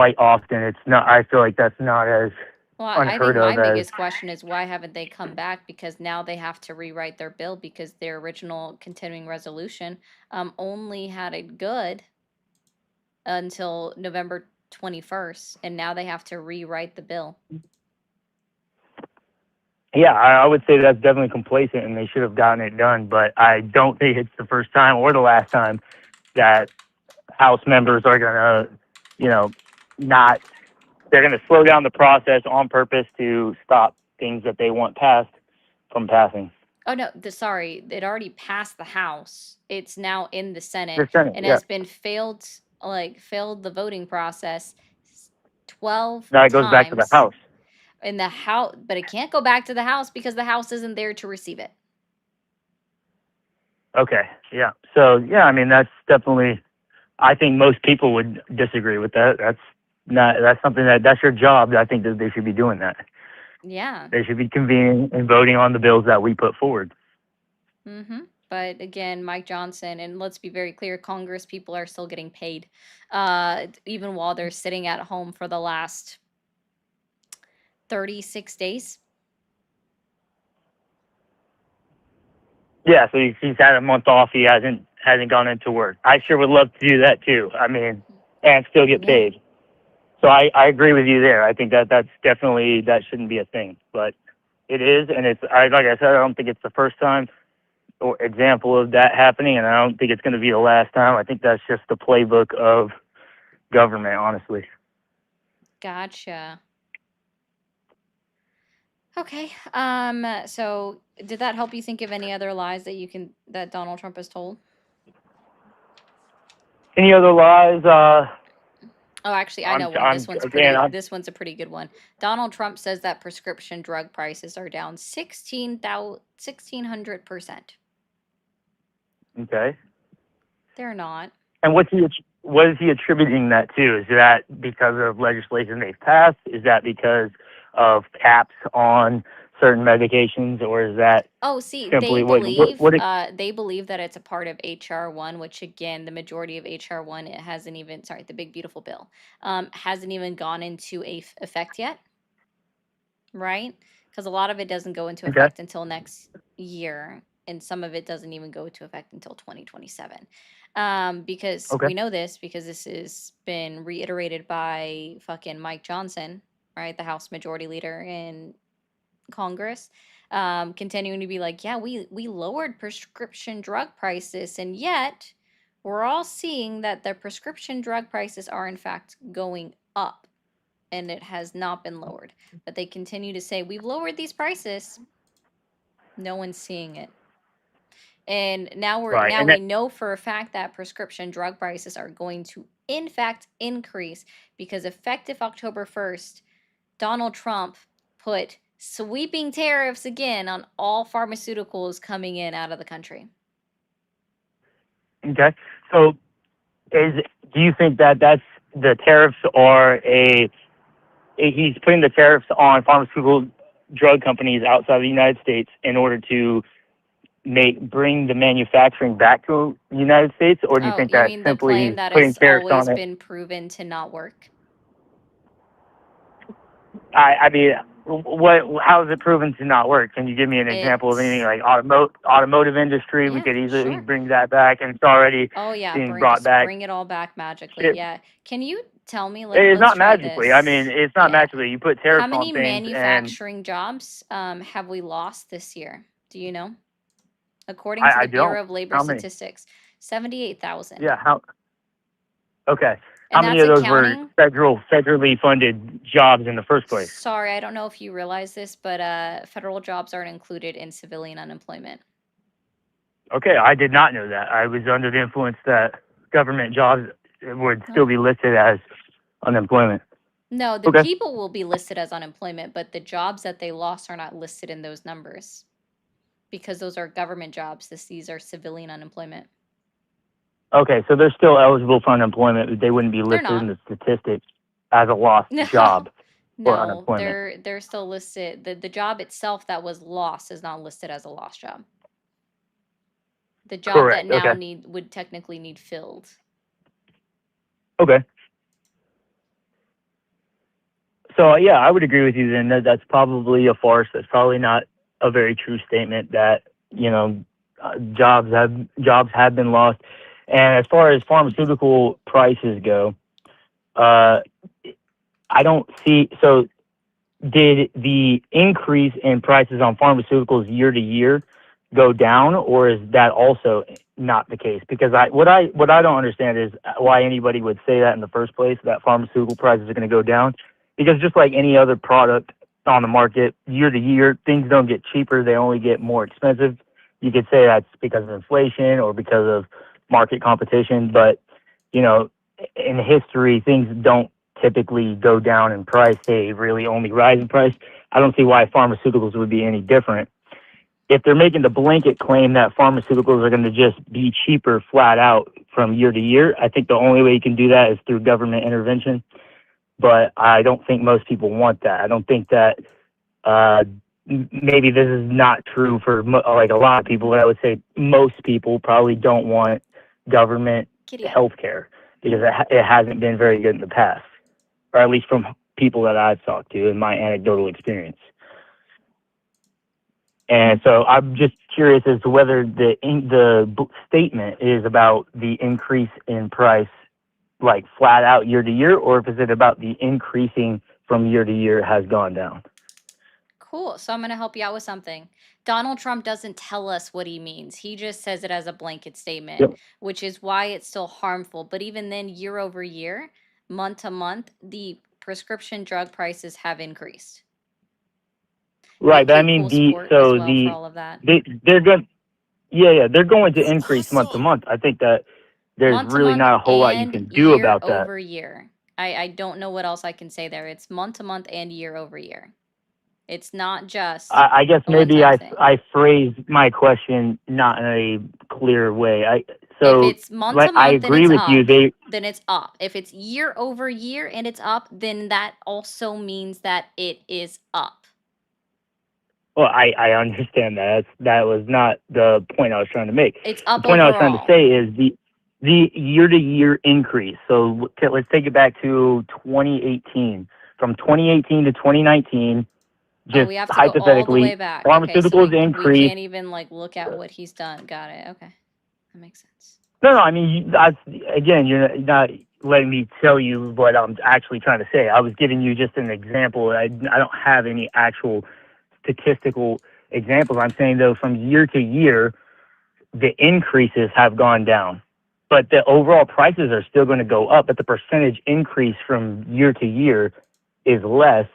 quite often. It's not. I feel like that's not as Well, I think unheard my of as. biggest question is why haven't they come back? Because now they have to rewrite their bill because their original continuing resolution only had it good until November 21st, and now they have to rewrite the bill. Yeah, I would say that's definitely complacent, and they should have gotten it done. But I don't think it's the first time or the last time that House members are gonna, you know, not. They're gonna slow down the process on purpose to stop things that they want passed from passing. Oh no, sorry, it already passed the House. It's now in the Senate The Senate, and yeah. has been failed the voting process 12 Now it goes back to the times House. in the House, but it can't go back to the House because the House isn't there to receive it. Okay, yeah. So yeah, I mean that's definitely. I think most people would disagree with that. That's not. That's something that's your job. I think that they should be doing that. Yeah. They should be convening and voting on the bills that we put forward. But again, Mike Johnson, and let's be very clear, Congress people are still getting paid, even while they're sitting at home for the last 36 days. Yeah, so he's had a month off. He hasn't gone into work. I sure would love to do that too. I mean, and still get Yeah. paid. So I agree with you there. I think that's definitely that shouldn't be a thing, but it is, and it's like I said, I don't think it's the first time or example of that happening, and I don't think it's going to be the last time. I think that's just the playbook of government, honestly. Gotcha. Okay. So did that help you think of any other lies that Donald Trump has told? Any other lies? Oh, actually, I know one. I'm This one's again. pretty. This one's a pretty good one. Donald Trump says that prescription drug prices are down 1,600%. Okay. They're not. And what is he attributing that to? Is that because of legislation they've passed? Is that because of caps on certain medications, or is that Oh, see, simply what? they believe that it's a part of HR1, which again, the majority of HR1 it hasn't even sorry, the big beautiful bill, hasn't even gone into effect yet, right? Because a lot of it doesn't go into Okay. effect until next year, and some of it doesn't even go into effect until 2027. Because Okay. we know this because this has been reiterated by fucking Mike Johnson, right, the House Majority Leader in Congress, continuing to be like, yeah, we lowered prescription drug prices, and yet we're all seeing that the prescription drug prices are in fact going up, and it has not been lowered. But they continue to say we've lowered these prices. No one's seeing it. And Right. now And we that, know for a fact that prescription drug prices are going to in fact increase because effective October 1st, Donald Trump put sweeping tariffs again on all pharmaceuticals coming in out of the country. okay. So is do you think that that's the tariffs are he's putting the tariffs on pharmaceutical drug companies outside the United States in order to bring the manufacturing back to the United States, or do you Oh, think you that mean the simply plan he's that putting has tariffs always on it? been proven to not work? I mean, what? How is it proven to not work? Can you give me an example of anything It's like automotive industry? We yeah, could easily sure. bring that back, and it's already Oh yeah, being brought back. bring it all back magically. Shit, Yeah. Can you tell me it's let's not try magically. I mean, this. it's not Yeah. magically. You put How tariffs on many things, and manufacturing jobs have we lost this year? Do you know? According to I the don't. Bureau of Labor How many? Statistics, 78,000. Yeah. How? Okay. How And many that's of those were accounting. federally funded jobs in the first place? Sorry, I don't know if you realize this, but federal jobs aren't included in civilian unemployment. Okay, I did not know that. I was under the influence that government jobs would No. still be listed as unemployment. No, the Okay. people will be listed as unemployment, but the jobs that they lost are not listed in those numbers because those are government jobs. These are civilian unemployment. Okay, so they're still eligible for unemployment, but they wouldn't be They're listed in not. the statistics as a lost No. job for No, unemployment. they're still listed. The job itself that was lost is not listed as a lost job. The job that Correct. now Okay. would technically need filled. Okay. So yeah, I would agree with you then that that's probably a farce. That's probably not a very true statement that, jobs have been lost. And as far as pharmaceutical prices go, uh, I don't see. So did the increase in prices on pharmaceuticals year to year go down, or is that also not the case? Because what I don't understand is why anybody would say that in the first place, that pharmaceutical prices are going to go down. Because just like any other product on the market, year to year, things don't get cheaper; they only get more expensive. You could say that's because of inflation or because of market competition, but you know, in history, things don't typically go down in price. They really only rise in price. I don't see why pharmaceuticals would be any different. If they're making the blanket claim that pharmaceuticals are going to just be cheaper flat out from year to year, I think the only way you can do that is through government intervention. But I don't think most people want that. I don't think that uh, maybe this is not true for like a lot of people, but I would say most people probably don't want government Giddy up. health care because it hasn't been very good in the past, or at least from people that I've talked to in my anecdotal experience. And so I'm just curious as to whether the statement is about the increase in price, like flat out year to year, or if is it about the increasing from year to year has gone down. Cool. So I'm going to help you out with something. Donald Trump doesn't tell us what he means. He just says it as a blanket statement, Yep. which is why it's still harmful. But even then, year over year, month to month, the prescription drug prices have increased. Right, Thank but I you, mean Cool Sport, as well, for all of that. they're going, yeah, they're going to Ooh, increase month to awesome. month. I think that there's Month to really month not a whole lot you and can do year about that. over year. I don't know what else I can say there. It's month to month and year over year. It's not just I guess a one maybe time thing. I phrased my question not in a clear way. If So it's month like to I month and agree it's with you. up, then it's up. If it's year over year and it's up, then that also means that it is up. Well, I understand that. That was not the point I was trying to make. It's The up point I was trying to overall. say is the year to year increase. So let's take it back to 2018. From 2018 to 2019, Oh, just we have to go all the way hypothetically, back. Okay, so pharmaceuticals we increased. can't even like look at what he's done. Got it. Okay. That makes sense. No, I mean, again, you're not letting me tell you what I'm actually trying to say. I was giving you just an example. I don't have any actual statistical examples. I'm saying, though, from year to year, the increases have gone down, but the overall prices are still going to go up, but the percentage increase from year to year is less.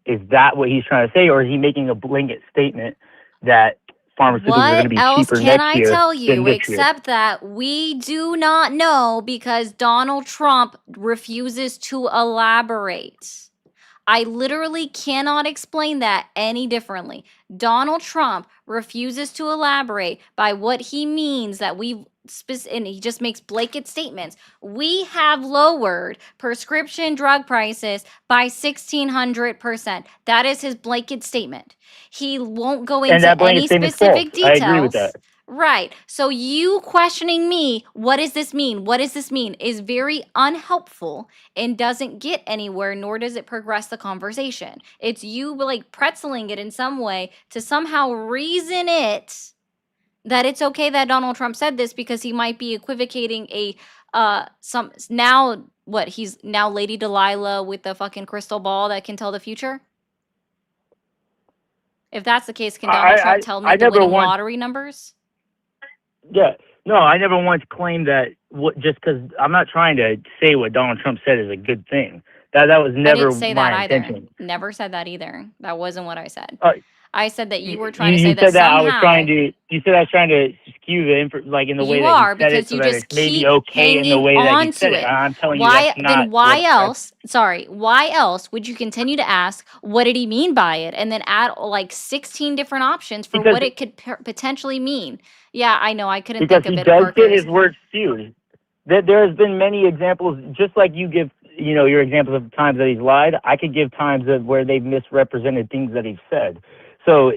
Is that what he's trying to say, or is he making a blanket statement that pharmaceuticals are going to What be else cheaper can next I year tell than you this year? except that we do not know because Donald Trump refuses to elaborate? I literally cannot explain that any differently. Donald Trump refuses to elaborate by what he means that and he just makes blanket statements. We have lowered prescription drug prices by 1,600%. That is his blanket statement. He won't go And into that blanket any statement's false. specific I agree with that. details. Right. So you questioning me, what does this mean? What does this mean? Is very unhelpful and doesn't get anywhere, nor does it progress the conversation. It's you like pretzeling it in some way to somehow reason it that it's okay that Donald Trump said this because he might be equivocating some now what he's now Lady Delilah with the fucking crystal ball that can tell the future. If that's the case, can Donald Trump tell me I the never winning once, lottery numbers? yeah, no, I never once claimed that just because I'm not trying to say what Donald Trump said is a good thing. That was I never didn't say that my either. intention. Never said that either. That wasn't what I said. Uh, I said that you you, were trying to say you that said that I was trying somehow to. You said I was trying to skew like in the way you that he are said it, because so you that just it's maybe keep okay in the hanging way that he on said to it. it. I'm telling you that's Why not then why what. else, sorry, why else would you continue to ask what did he mean by it and then add like 16 different options for Because what it could potentially mean? Yeah, I know. I couldn't because think he of it, does get his Parker's. words skewed. There has been many examples, just like you give, your examples of times that he's lied. I could give times of where they've misrepresented things that he's said. So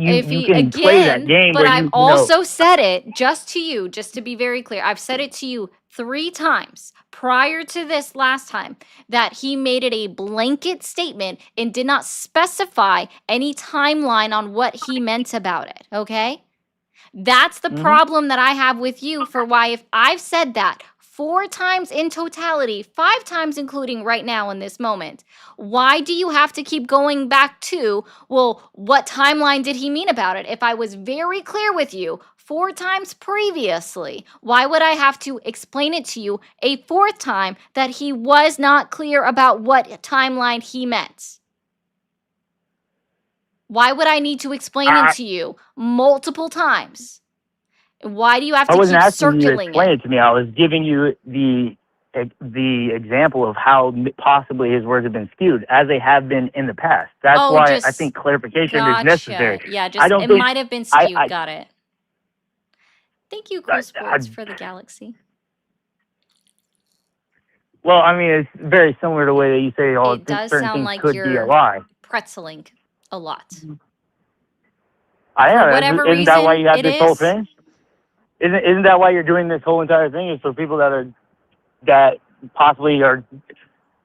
If you he can play that again, game but where I've you know. also said it just to you, just to be very clear. I've said it to you 3 times prior to this last time that he made it a blanket statement and did not specify any timeline on what he meant about it. Okay? That's the Mhm. problem that I have with you for why, if I've said that 4 times in totality, 5 times including right now in this moment, why do you have to keep going back to, well, what timeline did he mean about it? If I was very clear with you 4 times previously, why would I have to explain it to you a 4th time that he was not clear about what timeline he meant? Why would I need to explain it I to you multiple times? Why do you have I to wasn't keep asking you to circling explain it? it to me. I was giving you the example of how possibly his words have been skewed, as they have been in the past. That's Oh, why I just think clarification is necessary. gotcha. Yeah, I just don't it think might have been skewed. I Got it. Thank you, I, Cool I Sports, for the galaxy. well, I mean, it's very similar to the way that you say, oh, It does certain sound things like could be a you're lie. pretzeling a lot. I For am. whatever Isn't that why reason you have it this whole is. thing? Isn't that why you're doing this whole entire thing? Is for people that possibly are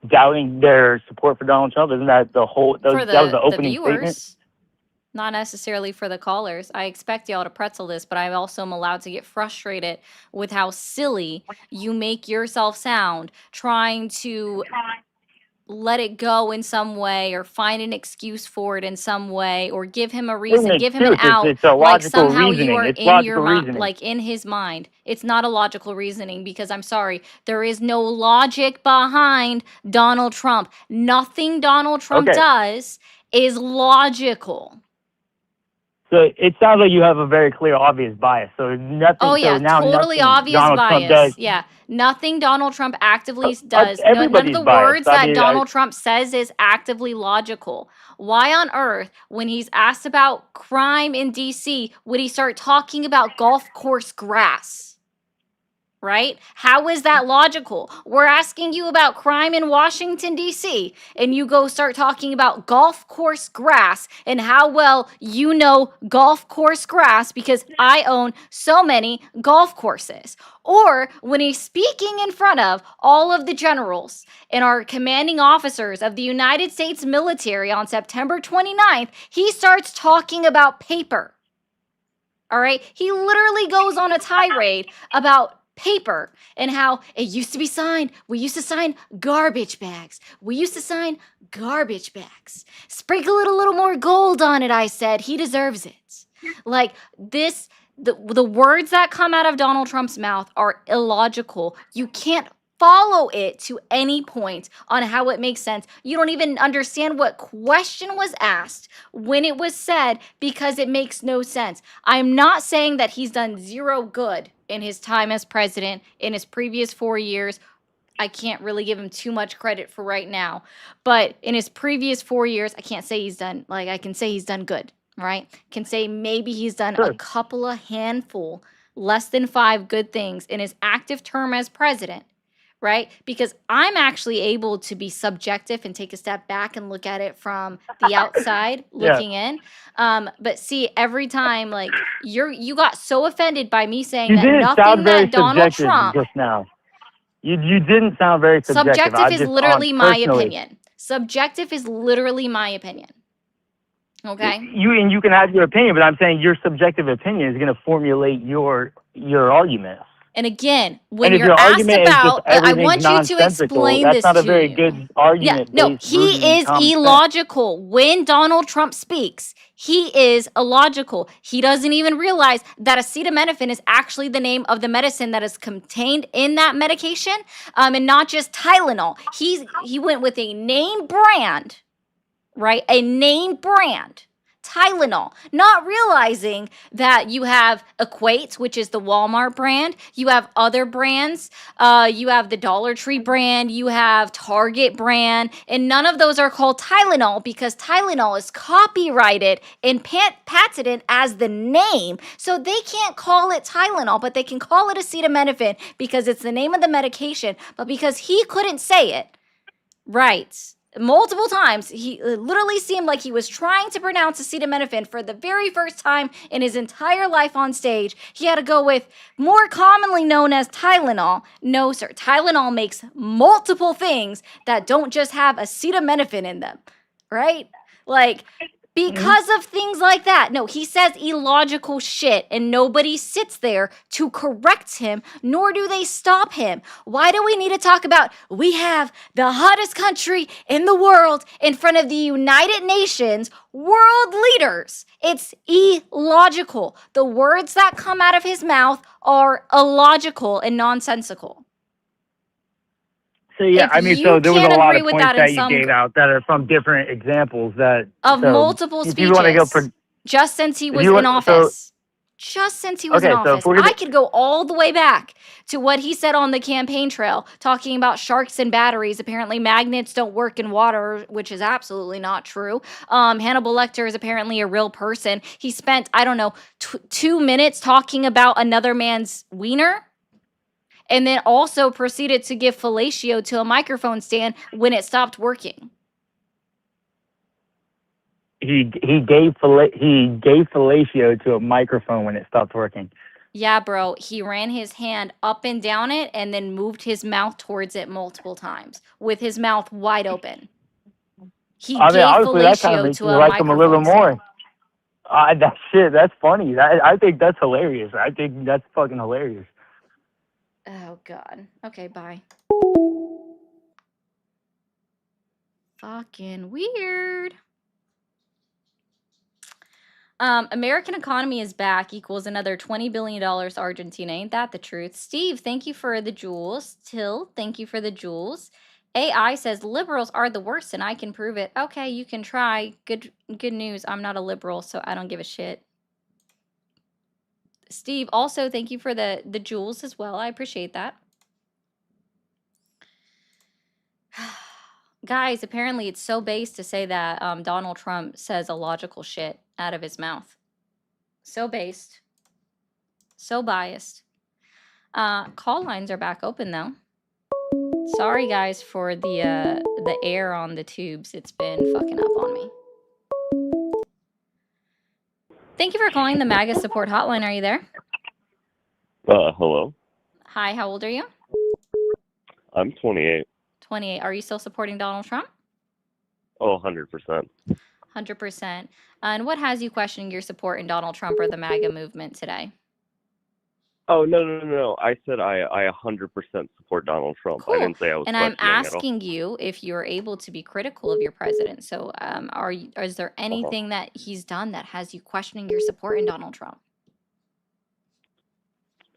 doubting their support for Donald Trump? Isn't that the whole? For That was the the opening statement. viewers, not necessarily for the callers. I expect y'all to pretzel this, but I also am allowed to get frustrated with how silly you make yourself sound trying to let it go in some way or find an excuse for it in some way or give him a It isn't reason, an give him an excuse. out, It's a like logical somehow you reasoning. are It's in your logical mind, reasoning. like in his mind. It's not a logical reasoning because I'm sorry, there is no logic behind Donald Trump. Nothing Donald Trump Okay. does is logical. So it sounds like you have a very clear, obvious bias. So Oh nothing. So yeah, now totally nothing obvious Donald Trump does. bias. Yeah, nothing Donald Trump actively does. No, none of Everybody's the biased. words I that mean, Donald Trump says is actively logical. Why on earth, when he's asked about crime in DC, would he start talking about golf course grass? Right? How is that logical? We're asking you about crime in Washington, D.C., and you go start talking about golf course grass and how well you know golf course grass because I own so many golf courses. Or when he's speaking in front of all of the generals and our commanding officers of the United States military on September 29th, he starts talking about paper. All right. He literally goes on a tirade about paper and how it used to be signed. We used to sign garbage bags. We used to sign garbage bags. Sprinkle it a little more gold on it, I said. He deserves it. Like this, the words that come out of Donald Trump's mouth are illogical. You can't follow it to any point on how it makes sense. You don't even understand what question was asked when it was said because it makes no sense. I'm not saying that he's done zero good in his time as president in his previous 4 years. I can't really give him too much credit for right now. But in his previous 4 years, I can't say he's done, like, I can say he's done good, right? Can say maybe he's done a sure. couple of handful, less than 5 good things in his active term as president, right? Because I'm actually able to be subjective and take a step back and look at it from the outside Yeah. looking in. But see, every time, like, you got so offended by me saying You that didn't sound nothing very that Donald subjective Trump. just now. You didn't sound very subjective. I Subjective is just on literally my personally. opinion. Subjective is literally my opinion. Okay? You can have your opinion, but I'm saying your subjective opinion is going to formulate your argument. And again, And when if you're your asked argument is just about, I everything's want you to nonsensical, explain that's this not a to very you. good Yeah, argument no, based rooted he in is common sense. illogical. When Donald Trump speaks, he is illogical. He doesn't even realize that acetaminophen is actually the name of the medicine that is contained in that medication, and not just Tylenol. He went with a name brand, right? A name brand. Tylenol, not realizing that you have Equate, which is the Walmart brand. You have other brands. You have the Dollar Tree brand. You have Target brand. And none of those are called Tylenol because Tylenol is copyrighted and patented as the name. So they can't call it Tylenol, but they can call it acetaminophen because it's the name of the medication. But because he couldn't say it, right. multiple times. He literally seemed like he was trying to pronounce acetaminophen for the very first time in his entire life on stage. He had to go with more commonly known as Tylenol. No, sir. Tylenol makes multiple things that don't just have acetaminophen in them, right? Like, because of things like that. No, he says illogical shit and nobody sits there to correct him, nor do they stop him. Why do we need to talk about we have the hottest country in the world in front of the United Nations world leaders? It's illogical. The words that come out of his mouth are illogical and nonsensical. So yeah, If I mean, you so there was can't a lot agree of with points that in that you some gave out that are from different examples. That of so multiple if you want to go speeches just since he if was you in want, office. Just since he was in okay, so if office. we're I gonna, could go all the way back to what he said on the campaign trail, talking about sharks and batteries. Apparently, magnets don't work in water, which is absolutely not true. Hannibal Lecter is apparently a real person. He spent, I don't know, 2 minutes talking about another man's wiener, and then also proceeded to give fellatio to a microphone stand when it stopped working. he gave fellatio to a microphone when it stopped working. Yeah, bro. He ran his hand up and down it and then moved his mouth towards it multiple times with his mouth wide open. He I mean, gave honestly, that kind of fellatio makes to me a like him a little microphone bit more. stand. That shit, that's funny. I think that's hilarious. I think that's fucking hilarious. Oh, God. Okay, bye. Fucking weird. American economy is back equals another $20 billion Argentina. Ain't that the truth? Steve, thank you for the jewels. Till, thank you for the jewels. AI says liberals are the worst and I can prove it. Okay, you can try. Good news. I'm not a liberal, so I don't give a shit. Steve, also thank you for the jewels as well. I appreciate that. Guys, apparently it's so base to say that Donald Trump says illogical shit out of his mouth. So based. So biased. Call lines are back open though. Sorry guys for the air on the tubes. It's been fucking up on me. Thank you for calling the MAGA support hotline. Are you there? Hello. Hi, how old are you? I'm 28. 28. Are you still supporting Donald Trump? Oh, 100%. 100%. And what has you questioning your support in Donald Trump or the MAGA movement today? Oh, no. I said I 100% support Donald Trump. Cool. I didn't say I was and I'm questioning at all. asking you if you're able to be critical of your president. So is there anything that he's done that has you questioning your support in Donald Trump?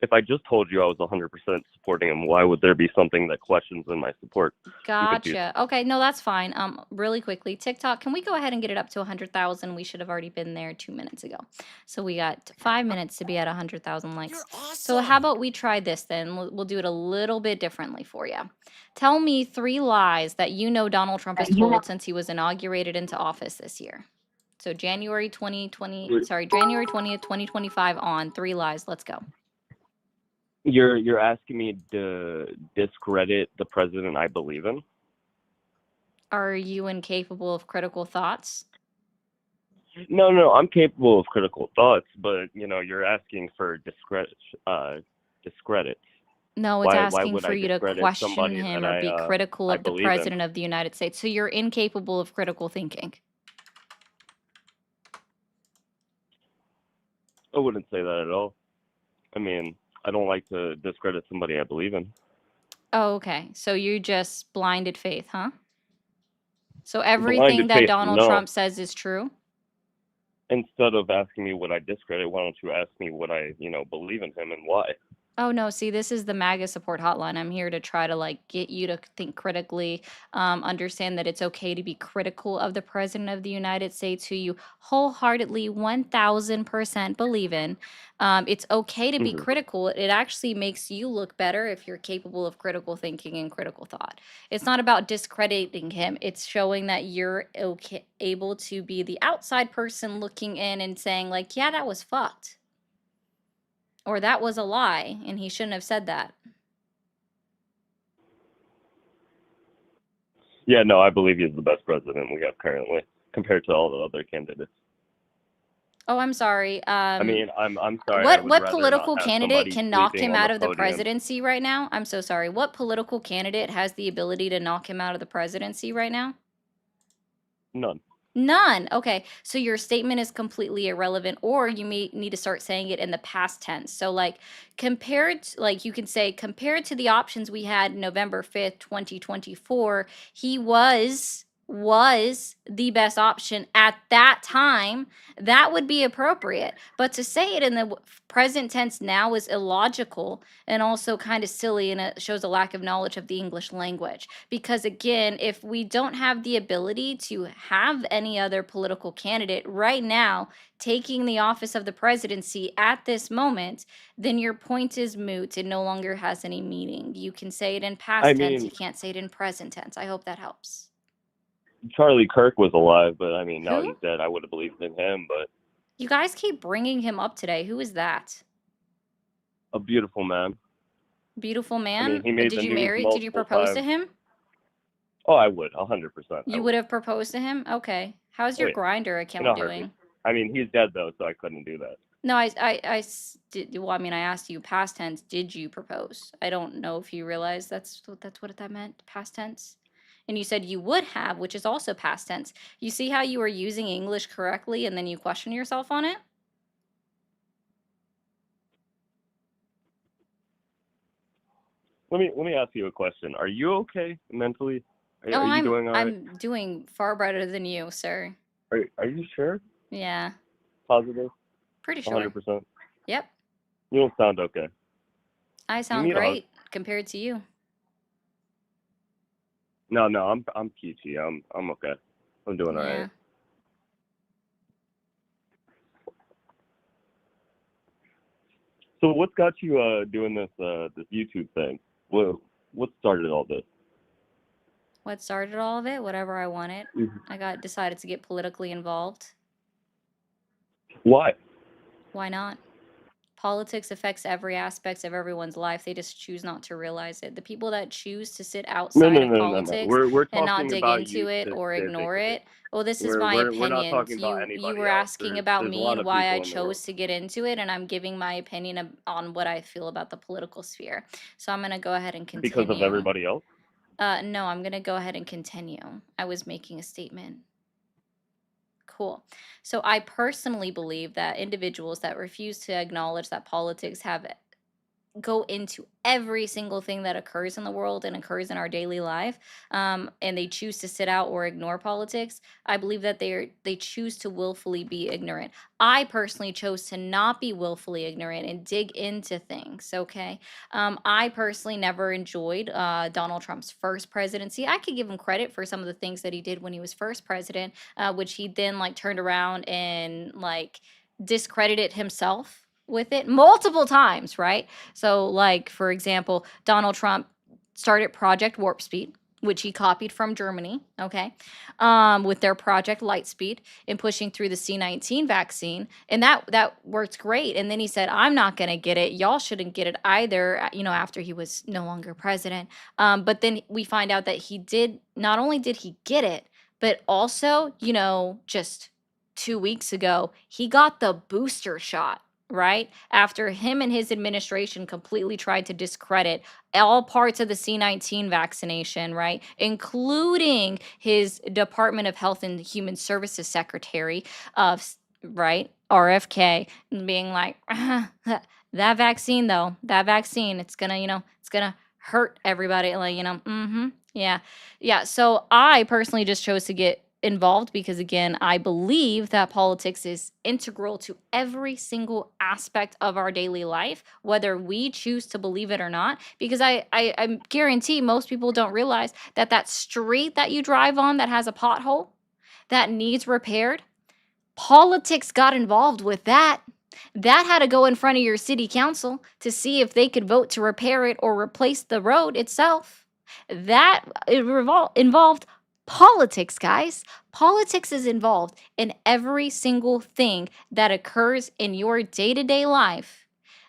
If I just told you I was 100% supporting him, why would there be something that questions in my support? Gotcha. Okay, no, that's fine. Really quickly, TikTok, can we go ahead and get it up to 100,000? We should have already been there 2 minutes ago. So we got 5 minutes to be at 100,000 likes. Awesome. So how about we try this then? We'll do it a little bit differently for you. Tell me 3 lies that you know Donald Trump has told since he was inaugurated into office this year. So January 20th, 2025 on 3 lies. Let's go. You're asking me to discredit the president I believe in? Are you incapable of critical thoughts? No, I'm capable of critical thoughts, but you're asking for discredit. No, it's asking would for I you to discredit question somebody him that or be critical I of the believe in? president of the United States. So you're incapable of critical thinking. I wouldn't say that at all. I mean, I don't like to discredit somebody I believe in. Oh, okay. So you just blinded faith, huh? So everything Blinded that faith, Donald no. Trump says is true? Instead of asking me what I discredit, why don't you ask me what I, believe in him and why? Oh, no. See, this is the MAGA support hotline. I'm here to try to get you to think critically, understand that it's okay to be critical of the president of the United States, who you wholeheartedly 1000% believe in. It's okay to be critical. It actually makes you look better if you're capable of critical thinking and critical thought. It's not about discrediting him. It's showing that you're able to be the outside person looking in and saying yeah, that was fucked. Or that was a lie, and he shouldn't have said that. Yeah, no, I believe he's the best president we have currently compared to all the other candidates. Oh, I'm sorry. I mean, I'm sorry. I would What rather not political have candidate somebody can knock sleeping him on the out of the podium. presidency right now? I'm so sorry. What political candidate has the ability to knock him out of the presidency right now? None. None. Okay. So your statement is completely irrelevant, or you may need to start saying it in the past tense. So, like, like, you can say, compared to the options we had November 5th, 2024, he was the best option at that time. That would be appropriate. But to say it in the present tense now is illogical and also kind of silly, and it shows a lack of knowledge of the English language. Because again, if we don't have the ability to have any other political candidate right now taking the office of the presidency at this moment, then your point is moot. It no longer has any meaning. You can say it in past I tense, mean, you can't say it in present tense. I hope that helps. Charlie Kirk was alive, but I mean, now Who? he's dead. I would have believed in him, but You guys keep bringing him up today. Who is that? a beautiful man. Beautiful I mean, man? he made Did the you news marry? Did you multiple propose to times. him? Oh, I would, 100%. I You would. would have proposed to him? Okay. How's Oh, your yeah, Grinder in account a heartbeat. doing? I mean, he's dead though, so I couldn't do that. No, well, I mean, I asked you past tense, did you propose? I don't know if you realize that's what that meant, past tense. And you said you would have, which is also past tense. You see how you were using English correctly and then you question yourself on it? Let me ask you a question. Are you okay mentally? Oh, Are you doing all right? I'm doing far better than you, sir. Are you sure? Yeah, Positive? pretty sure. 100%? Yep. You don't sound okay. I You sound need a hug. great compared to you. No, I'm peachy. I'm okay. I'm doing all Yeah. right. So what's got you doing this this YouTube thing? What started all this? What started all of it? Whatever I wanted. I decided to get politically involved. Why? Why not? Politics affects every aspect of everyone's life. They just choose not to realize it. The people that choose to sit outside of No. politics We're and not talking dig about into you it or ignore specifically. it. Well, this is my We're not opinion. talking about You anybody were else. asking about There's a me lot and of why I people in the world. chose to get into it, and I'm giving my opinion on what I feel about the political sphere. So I'm going to go ahead and continue. Because of everybody else? No, I'm going to go ahead and continue. I was making a statement. Cool. So I personally believe that individuals that refuse to acknowledge that politics go into every single thing that occurs in the world and occurs in our daily life, and they choose to sit out or ignore politics, I believe that they choose to willfully be ignorant. I personally chose to not be willfully ignorant and dig into things. Okay. I personally never enjoyed Donald Trump's first presidency. I could give him credit for some of the things that he did when he was first president, which he then like turned around and like discredited himself with it multiple times, right? So, like, for example, Donald Trump started Project Warp Speed, which he copied from Germany, okay, with their Project Lightspeed and pushing through the C-19 vaccine. And that worked great. And then he said, I'm not going to get it. Y'all shouldn't get it either, after he was no longer president. But then we find out that not only did he get it, but also, just 2 weeks ago, he got the booster shot, right? After him and his administration completely tried to discredit all parts of the C-19 vaccination, right? Including his Department of Health and Human Services Secretary right? RFK, being like, that vaccine though, it's gonna, it's gonna hurt everybody. Like, yeah. Yeah. So I personally just chose to get involved because, again, I believe that politics is integral to every single aspect of our daily life, whether we choose to believe it or not. Because I guarantee most people don't realize that street that you drive on that has a pothole that needs repaired, politics got involved with that. That had to go in front of your city council to see if they could vote to repair it or replace the road itself. That involved politics, guys. Politics is involved in every single thing that occurs in your day-to-day life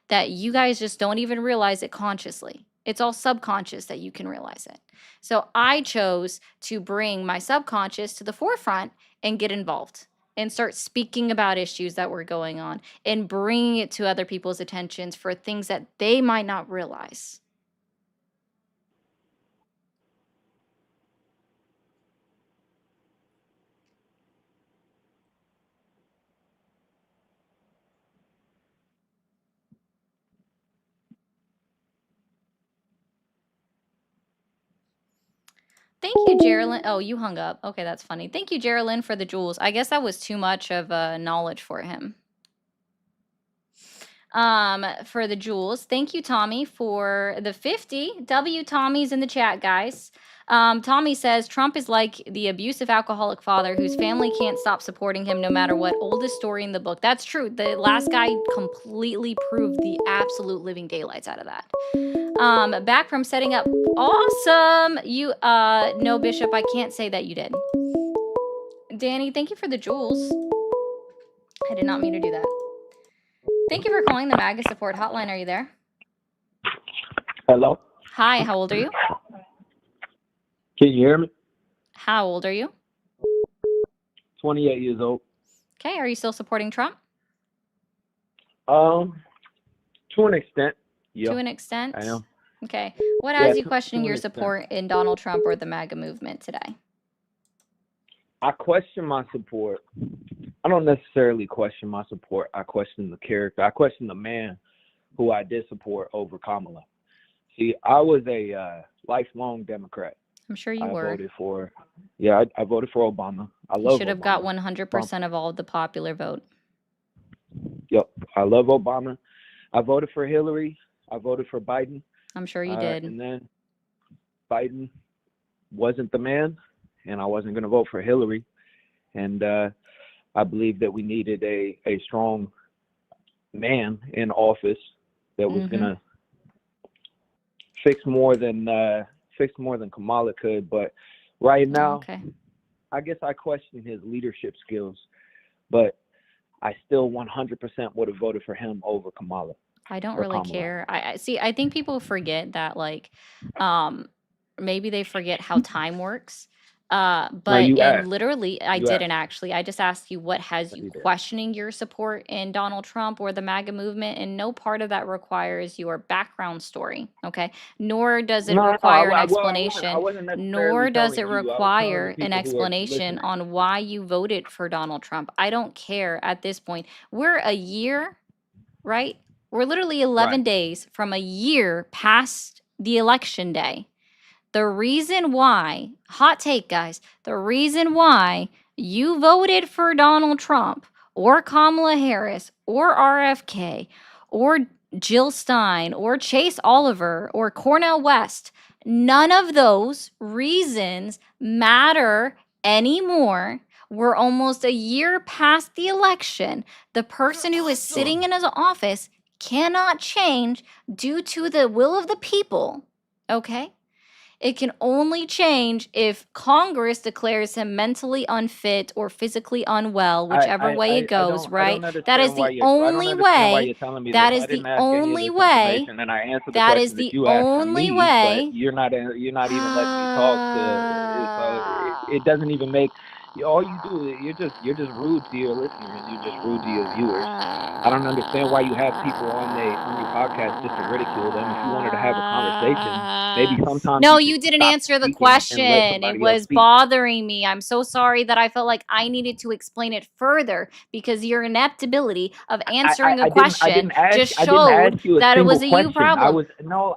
that you guys just don't even realize it consciously. It's all subconscious that you can realize it. So I chose to bring my subconscious to the forefront and get involved and start speaking about issues that were going on and bringing it to other people's attentions for things that they might not realize. Thank you, Geraldine. Oh, you hung up. Okay, that's funny. Thank you, Geraldine, for the jewels. I guess that was too much of knowledge for him. For the jewels. Thank you, Tommy, for the 50. W Tommy's in the chat, guys. Tommy says Trump is like the abusive alcoholic father whose family can't stop supporting him no matter what. Oldest story in the book. That's true. The last guy completely proved the absolute living daylights out of that. Back from setting up. Awesome. You no, Bishop, I can't say that you did. Danny, thank you for the jewels. I did not mean to do that. Thank you for calling the MAGA support hotline. Are you there? Hello. Hi, how old are you? Can you hear me? How old are you? 28 years old. Okay, are you still supporting Trump? To an extent. Yeah. To an extent? I am. Okay. What has you to questioning an your extent. support in Donald Trump or the MAGA movement today? I question my support. I don't necessarily question my support. I question the character. I question the man who I did support over Kamala. See, I was a lifelong Democrat. I'm sure you I were. voted for, I voted for Obama. I You love should have Obama. got 100% of all of the popular vote. Yep, I love Obama. I voted for Hillary. I voted for Biden. I'm sure you did. And then Biden wasn't the man, and I wasn't going to vote for Hillary. And I believe that we needed a strong man in office that was going to fix more than Kamala could. But right now, I guess I question his leadership skills, but I still 100% would have voted for him over Kamala. I don't really care. I see. I think people forget that, like, maybe they forget how time works. But literally, I didn't actually. I just asked you what has you questioning your support in Donald Trump or the MAGA movement, and no part of that requires your background story. Okay, nor does it require an explanation. Nor does it require an explanation on why you voted for Donald Trump. I don't care at this point. We're a year, right? We're literally 11 days from a year past the election day. The reason why, hot take, guys, the reason why you voted for Donald Trump or Kamala Harris or RFK or Jill Stein or Chase Oliver or Cornel West, none of those reasons matter anymore. We're almost a year past the election. The person who is sitting in his office cannot change due to the will of the people, okay? It can only change if Congress declares him mentally unfit or physically unwell, whichever way it goes, right? That is the only way. That is the only way. That is the only way. You're not even letting me talk to. It doesn't even make. All you do is you're just rude to your listeners. You're just rude to your viewers. I don't understand why you have people on your podcast just to ridicule them. If you wanted to have a conversation, maybe sometimes. No, you didn't answer the question. It was bothering me. I'm so sorry that I felt like I needed to explain it further because your ineptability of answering a question just showed that it was a you problem.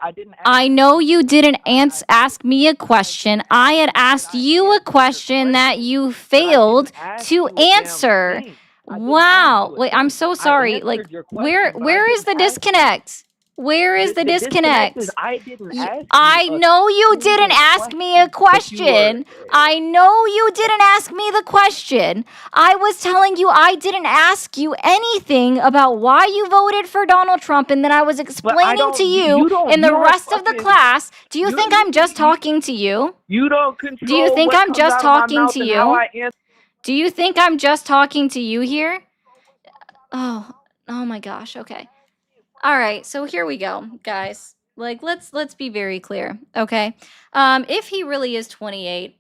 I didn't. I know you didn't ask me a question. I had asked you a question that you failed to answer. Wow. Wait, I'm so sorry. Like, where is the disconnect? Where is the disconnect? I know you didn't ask me a question. I know you didn't ask me the question. I was telling you I didn't ask you anything about why you voted for Donald Trump, and then I was explaining to you and the rest of the class. Do you think I'm just talking to you? You don't control. Do you think I'm just talking to you? Do you think I'm just talking to you here? Oh my gosh. Okay. All right, so here we go, guys. Like, let's be very clear, okay? If he really is 28,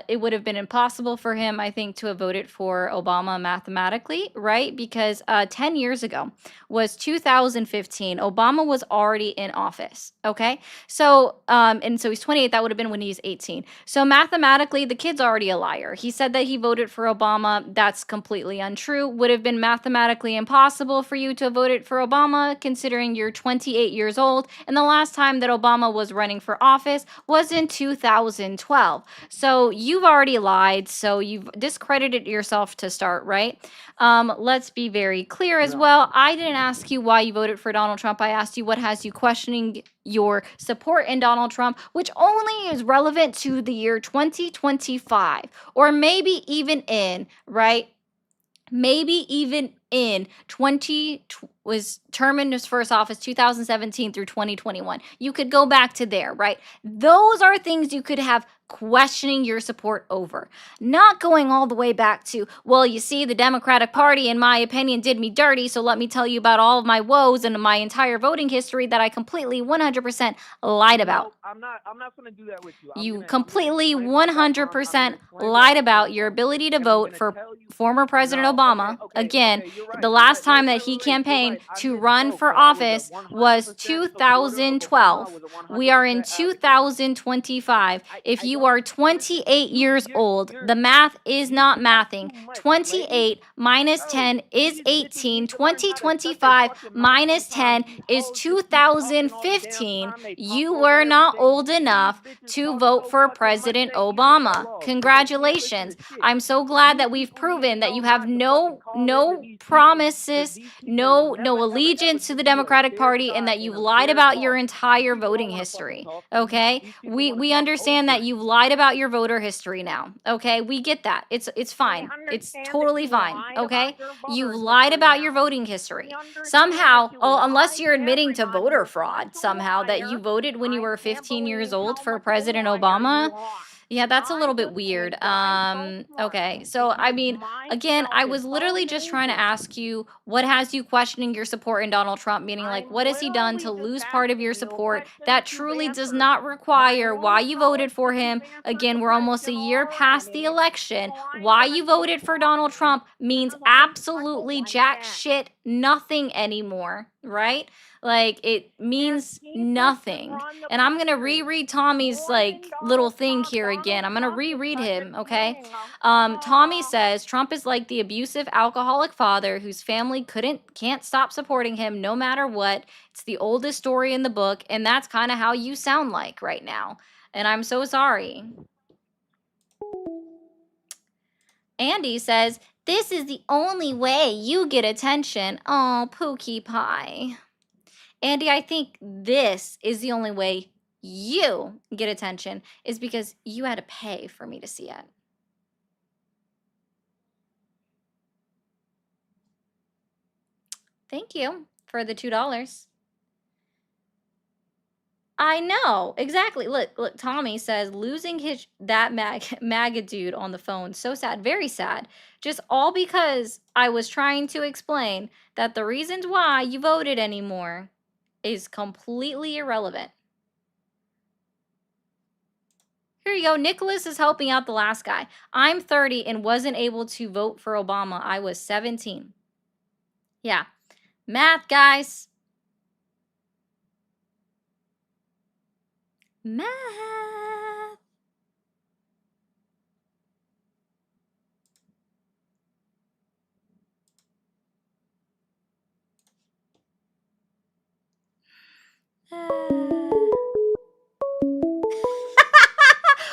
it would have been impossible for him, I think, to have voted for Obama mathematically, right? Because 10 years ago was 2015. Obama was already in office, okay? So, and so he's 28. That would have been when he's 18. So mathematically, the kid's already a liar. He said that he voted for Obama. That's completely untrue. Would have been mathematically impossible for you to have voted for Obama, considering you're 28 years old. And the last time that Obama was running for office was in 2012. So you've already lied. So you've discredited yourself to start, right? Let's be very clear as well. I didn't ask you why you voted for Donald Trump. I asked you what has you questioning your support in Donald Trump, which only is relevant to the year 2025, or maybe even in, right? Maybe even in was term in his first office 2017 through 2021. You could go back to there, right? Those are things you could have questioning your support over. Not going all the way back to, well, you see, the Democratic Party, in my opinion, did me dirty, so let me tell you about all of my woes and my entire voting history that I completely 100% lied about. No, I'm not going to do that with you. You completely 100% lied about your ability to vote for former President Obama. Again, the last time that he campaigned to run for office was 2012. We are in 2025. If you are 28 years old, the math is not mathing. 28 minus 10 is 18. 2025 minus 10 is 2015. You were not old enough to vote for President Obama. Congratulations. I'm so glad that we've proven that you have no promises, no allegiance to the Democratic Party, and that you've lied about your entire voting history. Okay? We understand that you've lied about your voter history now. Okay? We get that. It's fine. It's totally fine. Okay? You've lied about your voting history. Somehow, unless you're admitting to voter fraud somehow, that you voted when you were 15 years old for President Obama. Yeah, that's a little bit weird. Okay. So, I mean, again, I was literally just trying to ask you what has you questioning your support in Donald Trump, meaning like, what has he done to lose part of your support that truly does not require why you voted for him? Again, we're almost a year past the election. Why you voted for Donald Trump means absolutely jack shit nothing anymore, right? Like, it means nothing. And I'm going to reread Tommy's like little thing here again. I'm going to reread him, okay? Tommy says Trump is like the abusive alcoholic father whose family can't stop supporting him no matter what. It's the oldest story in the book, and that's kind of how you sound like right now. And I'm so sorry. Andy says, this is the only way you get attention. Oh, Pookie Pie. Andy, I think this is the only way you get attention, is because you had to pay for me to see it. Thank you for the $2. I know, exactly. Look, Tommy says losing that MAGA dude on the phone. So sad, very sad. Just all because I was trying to explain that the reasons why you voted anymore is completely irrelevant. Here you go. Nicholas is helping out the last guy. I'm 30 and wasn't able to vote for Obama. I was 17. Yeah. Math, guys. Math.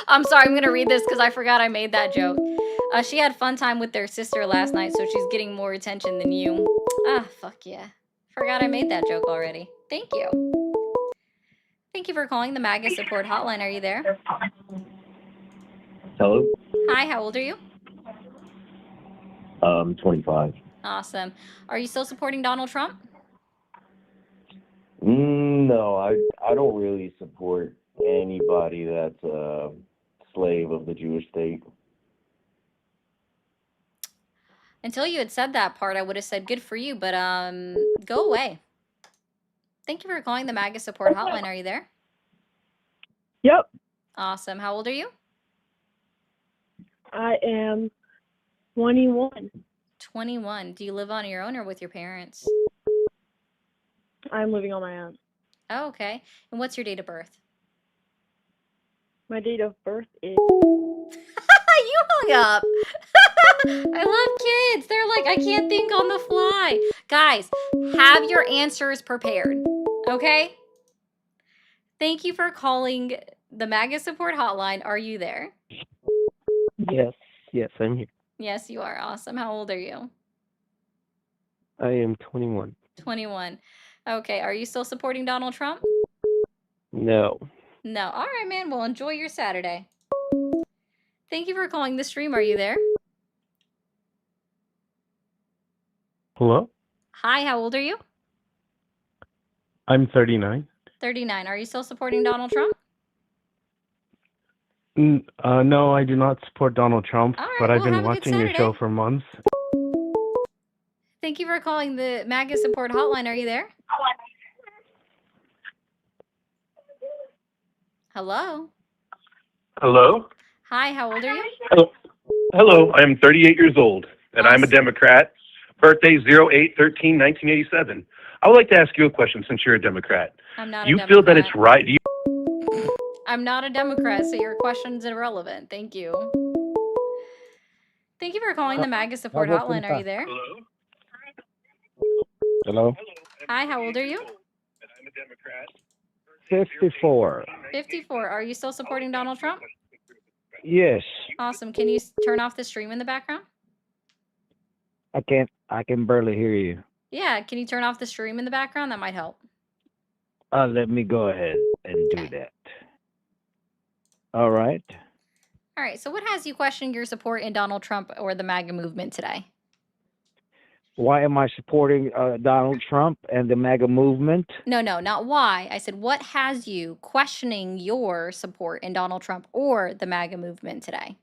I'm sorry, I'm going to read this because I forgot I made that joke. She had fun time with their sister last night, so she's getting more attention than you. Ah, fuck yeah. Forgot I made that joke already. Thank you. Thank you for calling the MAGA support hotline. Are you there? Hello? Hi, how old are you? 25. Awesome. Are you still supporting Donald Trump? No, I don't really support anybody that's a slave of the Jewish state. Until you had said that part, I would have said good for you, but go away. Thank you for calling the MAGA support hotline. Are you there? Yep, Awesome. How old are you? I am 21. 21. Do you live on your own or with your parents? I'm living on my own. Oh, okay. And what's your date of birth? My date of birth is You hung up. I love kids. They're like, I can't think on the fly. Guys, have your answers prepared. Okay? Thank you for calling the MAGA support hotline. Are you there? Yes, I'm here. Yes, you are. Awesome. How old are you? I am 21. 21. Okay. Are you still supporting Donald Trump? No. No. All right, man. Well, enjoy your Saturday. Thank you for calling the stream. Are you there? Hello? Hi, how old are you? I'm 39. 39. Are you still supporting Donald Trump? No, I do not support Donald Trump, All right, but I've well, been have a good watching your show Saturday. for months. Thank you for calling the MAGA support hotline. Are you there? Hello? Hello? Hi, how old are you? Hello, I am 38 years old, and I'm a Awesome. Democrat. Birthday 08/13/1987. I would like to ask you a question since you're a Democrat. I'm not Do a you feel that Democrat. it's right? Do you I'm not a Democrat, so your question's irrelevant. Thank you. Thank you for calling the MAGA support hotline. Are you there? Hello? Hi, how old are you? 54. 54. Are you still supporting Donald Trump? Yes, Awesome. Can you turn off the stream in the background? I can barely hear you. Yeah, can you turn off the stream in the background? That might help. Let me go ahead and do Okay. that. All right. All right, so what has you questioning your support in Donald Trump or the MAGA movement today? Why am I supporting Donald Trump and the MAGA movement? No, not why. I said, what has you questioning your support in Donald Trump or the MAGA movement today?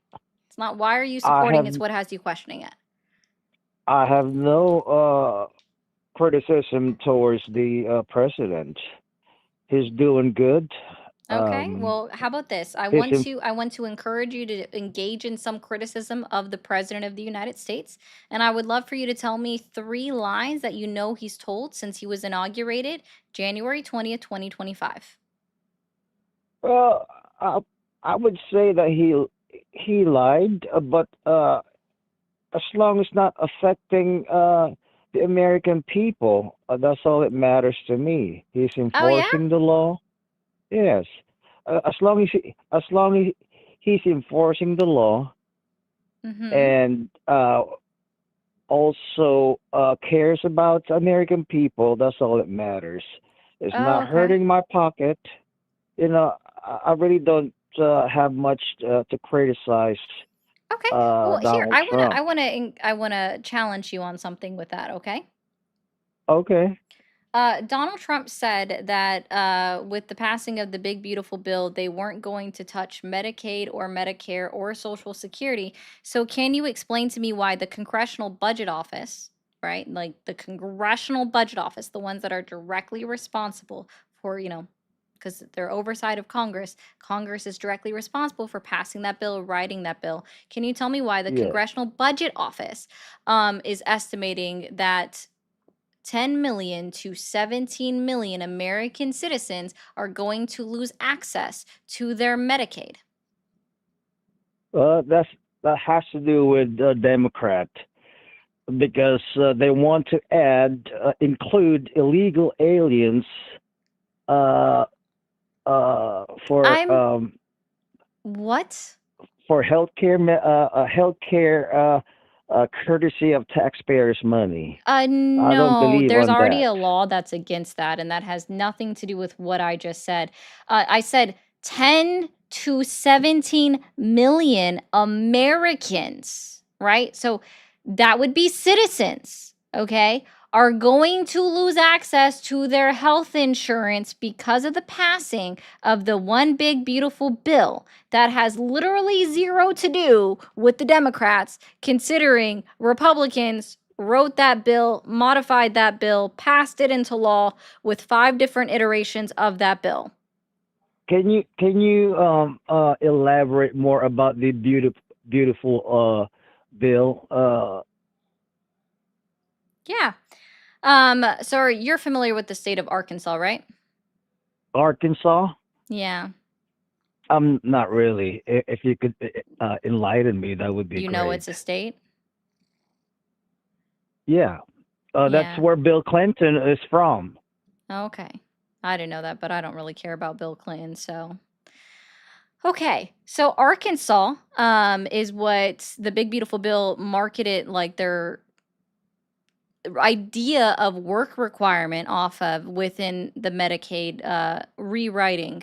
It's not why are you supporting, it's what has you questioning it. I have no criticism towards the president. He's doing good. Okay, well, how about this? I want to encourage you to engage in some criticism of the President of the United States, and I would love for you to tell me 3 lies that you know he's told since he was inaugurated January 20th, 2025. Well, I would say that he lied, but as long as not affecting the American people, that's all that matters to me. He's Oh, yeah? enforcing the law. Yes, as long as he's enforcing the law Mm-hmm. and also cares about American people, that's all that matters. It's Oh, not okay. hurting my pocket. You know, I really don't have much to criticize Okay. Well, here Donald Trump. I wanna challenge you on something with that. Okay. Okay. Donald Trump said that with the passing of the big beautiful bill, they weren't going to touch Medicaid or Medicare or Social Security. So, can you explain to me why the Congressional Budget Office, right? Like the Congressional Budget Office, the ones that are directly responsible for, because they're oversight of Congress. Congress is directly responsible for passing that bill, writing that bill. Can you tell me why the Yes. Congressional Budget Office is estimating that 10 million to 17 million American citizens are going to lose access to their Medicaid? That has to do with Democrat because they want to include illegal aliens for I'm what? for healthcare courtesy of taxpayers' money. I don't No, believe there's on already that. a law that's against that, and that has nothing to do with what I just said. I said 10 to 17 million Americans, right? So that would be citizens, okay, are going to lose access to their health insurance because of the passing of the one big beautiful bill that has literally zero to do with the Democrats, considering Republicans wrote that bill, modified that bill, passed it into law with 5 different iterations of that bill. Can you elaborate more about the beautiful bill? Yeah. So you're familiar with the state of Arkansas, right? Arkansas? Yeah. Not really. If you could enlighten me, that would be You great. know it's a state? Yeah. That's Yeah. where Bill Clinton is from. Okay. I didn't know that, but I don't really care about Bill Clinton, so. Okay. So Arkansas is what the Big Beautiful Bill marketed like their idea of work requirement off of within the Medicaid rewriting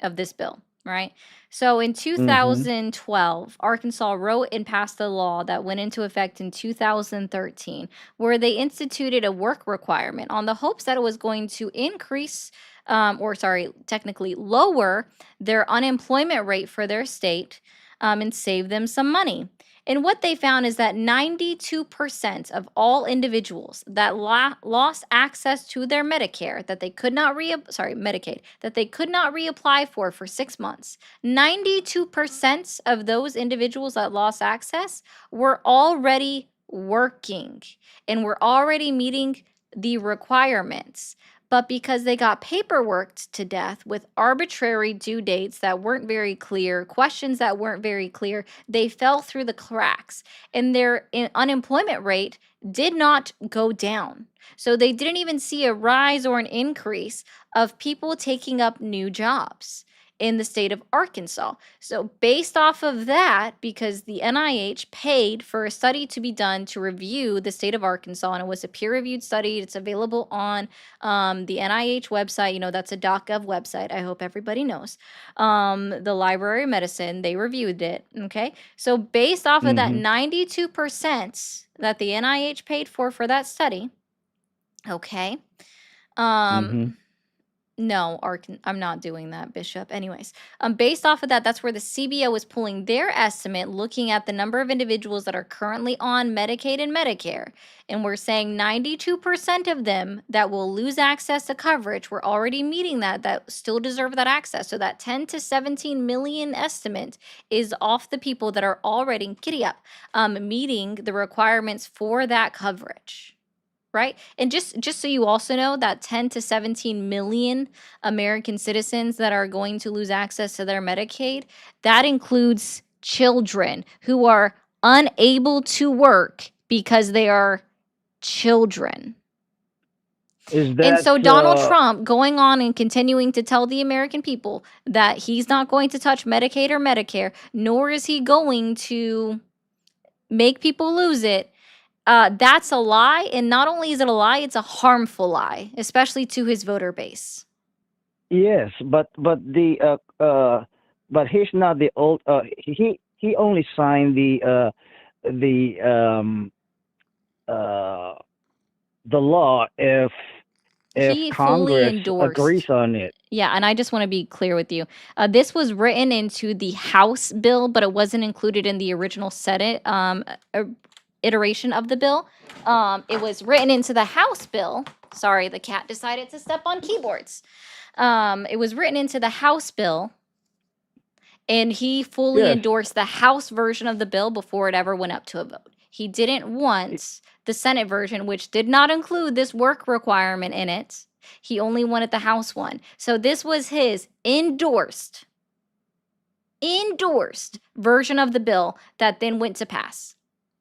of this bill, right? So in 2012, Arkansas wrote and passed a law that went into effect in 2013, where they instituted a work requirement on the hopes that it was going to increase, technically lower their unemployment rate for their state and save them some money. And what they found is that 92% of all individuals that lost access to their Medicare that they could not Medicaid that they could not reapply for 6 months. 92% of those individuals that lost access were already working and were already meeting the requirements. But because they got paperworked to death with arbitrary due dates that weren't very clear, questions that weren't very clear, they fell through the cracks and their unemployment rate did not go down. So they didn't even see a rise or an increase of people taking up new jobs in the state of Arkansas. So based off of that, because the NIH paid for a study to be done to review the state of Arkansas, and it was a peer-reviewed study, it's available on the NIH website, that's a .gov website. I hope everybody knows. The Library of Medicine, they reviewed it. Okay. So based off of that 92% that the NIH paid for that study. Okay. No, I'm not doing that, Bishop. Anyways, based off of that, that's where the CBO is pulling their estimate, looking at the number of individuals that are currently on Medicaid and Medicare. And we're saying 92% of them that will lose access to coverage, we're already meeting that still deserve that access. So that 10 to 17 million estimate is off the people that are already, meeting the requirements for that coverage. Right? And just so you also know, that 10 to 17 million American citizens that are going to lose access to their Medicaid, that includes children who are unable to work because they are children. And so Donald Trump going on and continuing to tell the American people that he's not going to touch Medicaid or Medicare, nor is he going to make people lose it. That's a lie, and not only is it a lie, it's a harmful lie, especially to his voter base. Yes, but he's not the old. He only signed the law if He fully Congress endorsed. agrees on it. Yeah, and I just want to be clear with you. This was written into the House bill, but it wasn't included in the original Senate iteration of the bill. It was written into the House bill. Sorry, the cat decided to step on keyboards. It was written into the House bill, and he fully endorsed the House version of the bill before it ever went up to a vote. He didn't want the Senate version, which did not include this work requirement in it. He only wanted the House one. So this was his endorsed version of the bill that then went to pass.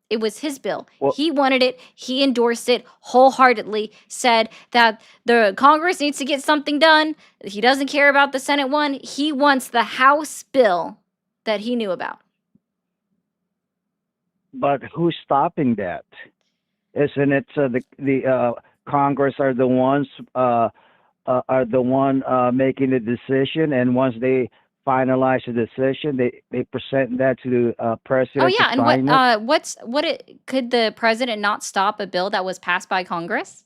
It was his bill. He wanted it. He endorsed it wholeheartedly, said that the Congress needs to get something done. He doesn't care about the Senate one. He wants the House bill that he knew about. But who's stopping that? Isn't it the Congress are the ones making the decision, and once they finalize the decision, they present that to the president. Oh yeah, and could the president not stop a bill that was passed by Congress?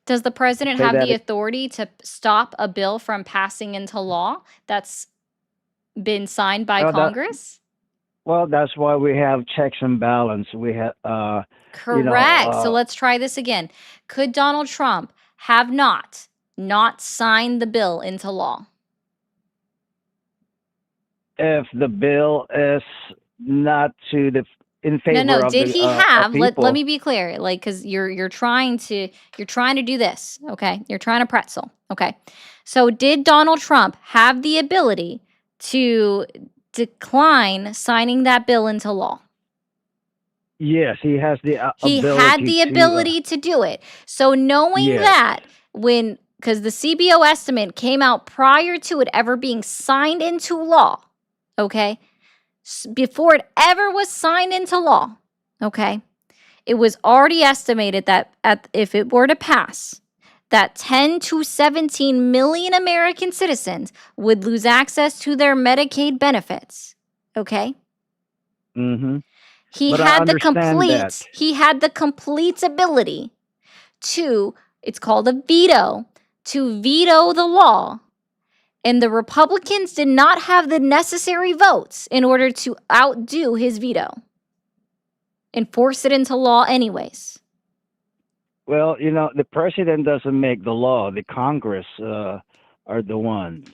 Does the president have the authority to stop a bill from passing into law that's been signed by Congress? Well, that's why we have checks and balance. We have, Correct. So let's try this again. Could Donald Trump have not signed the bill into law? if the bill is not in favor No. of Did the he have? Let people. me be clear. Like, because you're trying to do this. Okay, you're trying to pretzel. Okay, so did Donald Trump have the ability to decline signing that bill into law? Yes, he has the He ability had the ability to do it. So knowing Yes. that, because the CBO estimate came out prior to it ever being signed into law, okay? Before it ever was signed into law, okay? It was already estimated that if it were to pass, that 10 to 17 million American citizens would lose access to their Medicaid benefits, okay? Mm-hmm. He But I had the understand that. he had the complete ability to, it's called a veto, to veto the law. And the Republicans did not have the necessary votes in order to outdo his veto and force it into law anyways. Well, the president doesn't make the law. The Congress are the ones.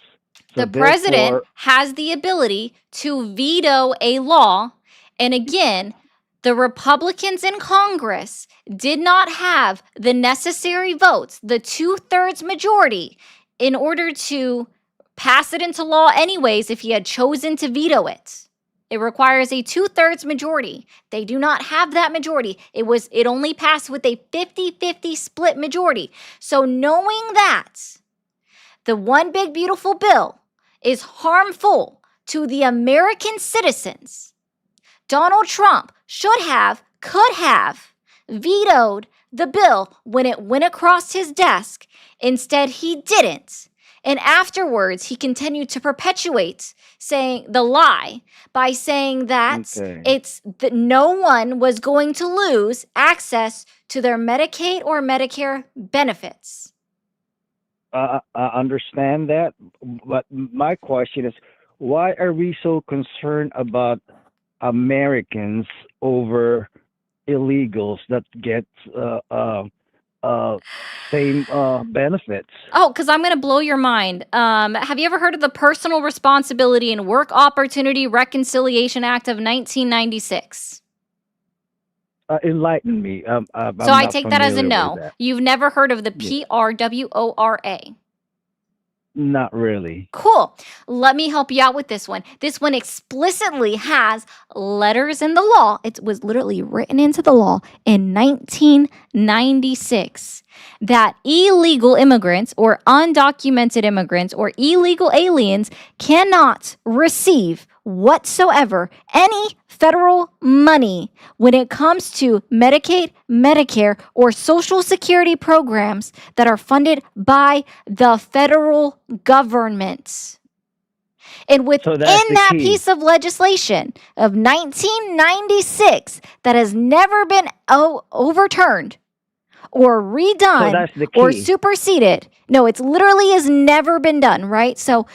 So The president therefore, has the ability to veto a law. And again, the Republicans in Congress did not have the necessary votes, the 2/3 majority, in order to pass it into law anyways if he had chosen to veto it. It requires a 2/3 majority. They do not have that majority. It only passed with a 50-50 split majority. So knowing that the one big beautiful bill is harmful to the American citizens, Donald Trump could have vetoed the bill when it went across his desk. Instead, he didn't. And afterwards, he continued to perpetuate saying the lie by saying that that no one was going to lose access to their Medicaid or Medicare benefits. I understand that. But my question is, why are we so concerned about Americans over illegals that get same benefits? Oh, because I'm going to blow your mind. Have you ever heard of the Personal Responsibility and Work Opportunity Reconciliation Act of 1996? Enlighten me. I'm So I not take that as a familiar no. with that. You've never heard of the Yeah. PRWORA? Not really. Cool. Let me help you out with this one. This one explicitly has letters in the law. It was literally written into the law in 1996 that illegal immigrants or undocumented immigrants or illegal aliens cannot receive whatsoever any federal money when it comes to Medicaid, Medicare, or Social Security programs that are funded by the federal government. And within that key. piece of legislation of 1996 that has never been overturned or redone that's the or key. superseded. No, it's literally has never been done, right? So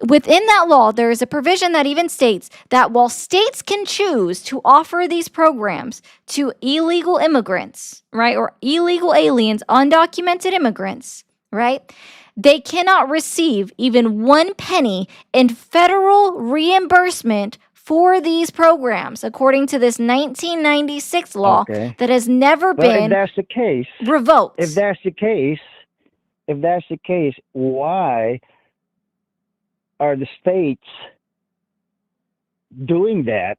within that law, there is a provision that even states that while states can choose to offer these programs to illegal immigrants, right, or illegal aliens, undocumented immigrants, right, they cannot receive even 1 penny in federal reimbursement for these programs, according to this 1996 law that has never been if that's the case, revoked. If that's the case, why are the states doing that?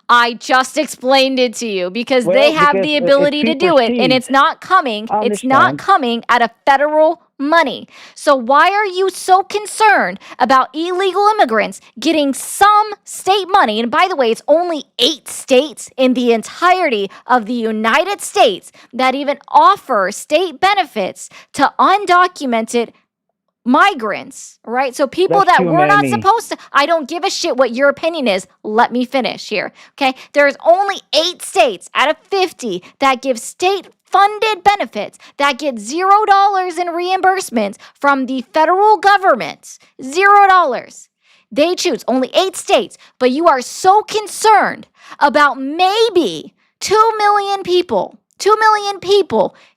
I just explained it to you because they have the ability to do it, and it's not coming. It's not coming out of federal money. So why are you so concerned about illegal immigrants getting some state money? And by the way, it's only 8 states in the entirety of the United States that even offer state benefits to undocumented migrants, right? So people That's that too we're not many. supposed to, I don't give a shit what your opinion is. Let me finish here, okay? There's only 8 states out of 50 that give state funded benefits that get $0 in reimbursements from the federal government. $0. They choose only 8 states, but you are so concerned about maybe 2 million people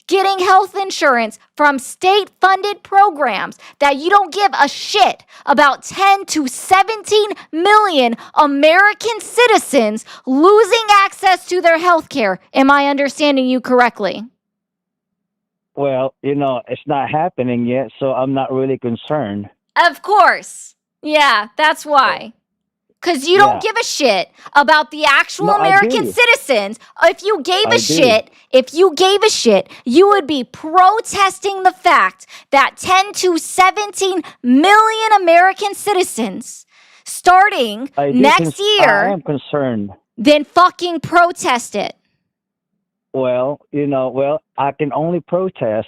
getting health insurance from state-funded programs that you don't give a shit about 10 to 17 million American citizens losing access to their health care. Am I understanding you correctly? Well, it's not happening yet, so I'm not really concerned. Of course. Yeah, that's why. Because you don't Yeah. give a shit about the actual No, I American do. citizens. If you gave I a do. shit, you would be protesting the fact that 10 to 17 million American citizens starting I next I year, am concerned. then fucking protest it. Well, I can only protest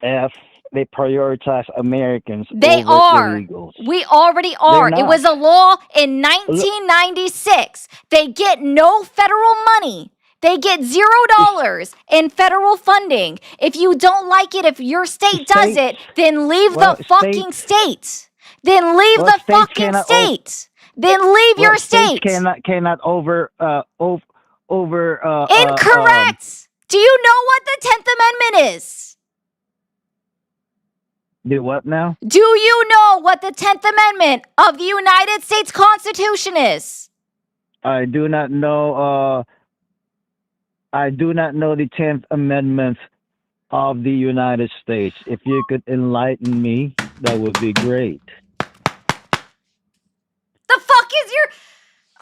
if they prioritize Americans They over are. illegals. We already are. They're It not. was a law in 1996. They get no federal money. They get $0 in federal funding. If you don't like it, if your state does it, then leave Well, the fucking state. Then leave well, the states fucking cannot state. Then leave your states state. cannot over Incorrect. Do you know what the 10th Amendment is? do what now? Do you know what the 10th Amendment of the United States Constitution is? I do not know. I do not know the 10th Amendment of the United States. If you could enlighten me, that would be great. The fuck is your...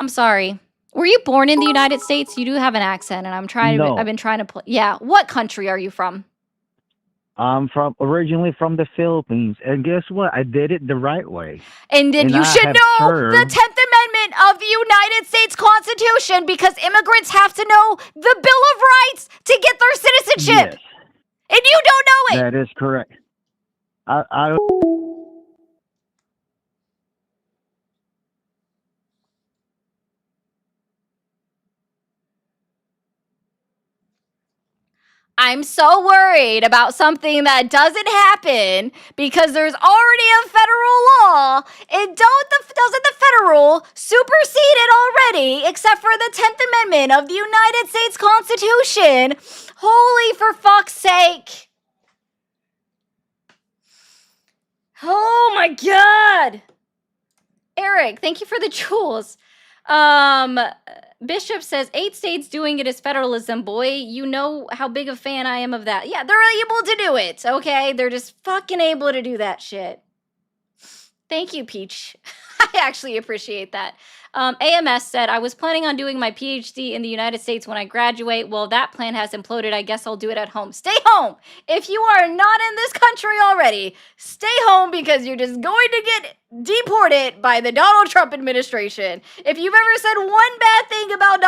I'm sorry. Were you born in the United States? You do have an accent, and No. I've been trying to play. Yeah. What country are you from? I'm originally from the Philippines, and guess what? I did it the right way. And then And you I should have know served- the 10th Amendment of the United States Constitution, because immigrants have to know the Bill of Rights to get their citizenship. Yes, And you don't know it. that is correct. I I'm so worried about something that doesn't happen because there's already a federal law. Doesn't the federal supersede it already, except for the 10th Amendment of the United States Constitution? Holy for fuck's sake. Oh my God. Eric, thank you for the jewels. Bishop says 8 states doing it is federalism, boy. You know how big a fan I am of that. Yeah, they're able to do it, okay? They're just fucking able to do that shit. Thank you, Peach. I actually appreciate that. AMS said, I was planning on doing my PhD in the United States when I graduate. Well, that plan has imploded. I guess I'll do it at home. Stay home. If you are not in this country already, stay home because you're just going to get deported by the Donald Trump administration. If you've ever said one bad thing about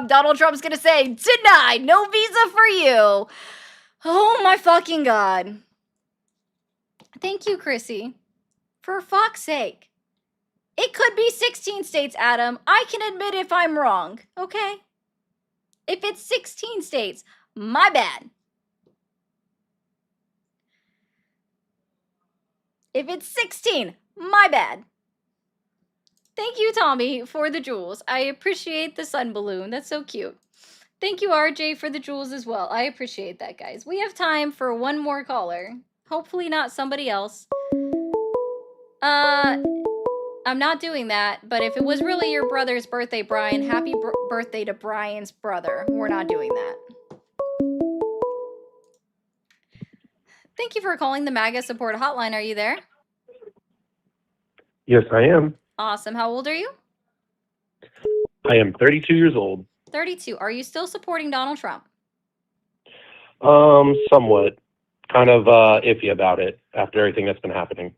Donald Trump's going to say, denied, no visa for you. Oh my fucking God. Thank you, Chrissy. For fuck's sake. It could be 16 states, Adam. I can admit if I'm wrong, okay? If it's 16 states, my bad. If it's 16, my bad. Thank you, Tommy, for the jewels. I appreciate the sun balloon. That's so cute. Thank you, RJ, for the jewels as well. I appreciate that, guys. We have time for one more caller. Hopefully not somebody else. I'm not doing that, but if it was really your brother's birthday, Brian, happy birthday to Brian's brother. We're not doing that. Thank you for calling the MAGA support hotline. Are you there? Yes, I am. Awesome. How old are you? I am 32 years old. 32. Are you still supporting Donald Trump? Somewhat. Kind of iffy about it after everything that's been happening.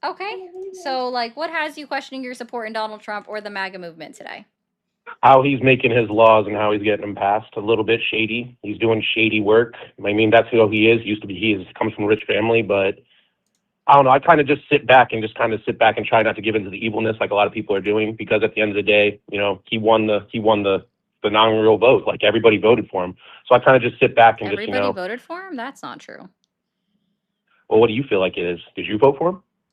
Okay. So, like, what has you questioning your support in Donald Trump or the MAGA movement today? How he's making his laws and how he's getting them passed. A little bit shady. He's doing shady work. I mean, that's who he is. He comes from a rich family, but I don't know. I kind of just sit back and try not to give into the evilness like a lot of people are doing, because at the end of the day, you know, he won the non-real vote. Like, everybody voted for him. So I kind of just sit back and Everybody voted for him? That's not true. Well, what do you feel like it is? Did you vote for him?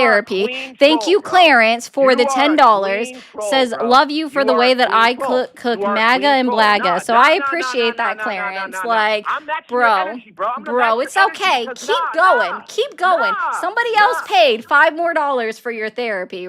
therapy. clean Thank soul, you, bro. Clarence, for the You are a $10. clean soul, Says, bro. love you for You the are way a that clean I soul. cook You are a MAGA clean and soul. Blaga. So I appreciate that, No. Clarence. Like, I'm matching your bro, energy, bro. I'm gonna match bro, your it's energy okay. because Keep going. Keep going. nah, Somebody else nah. paid $5 more for your therapy,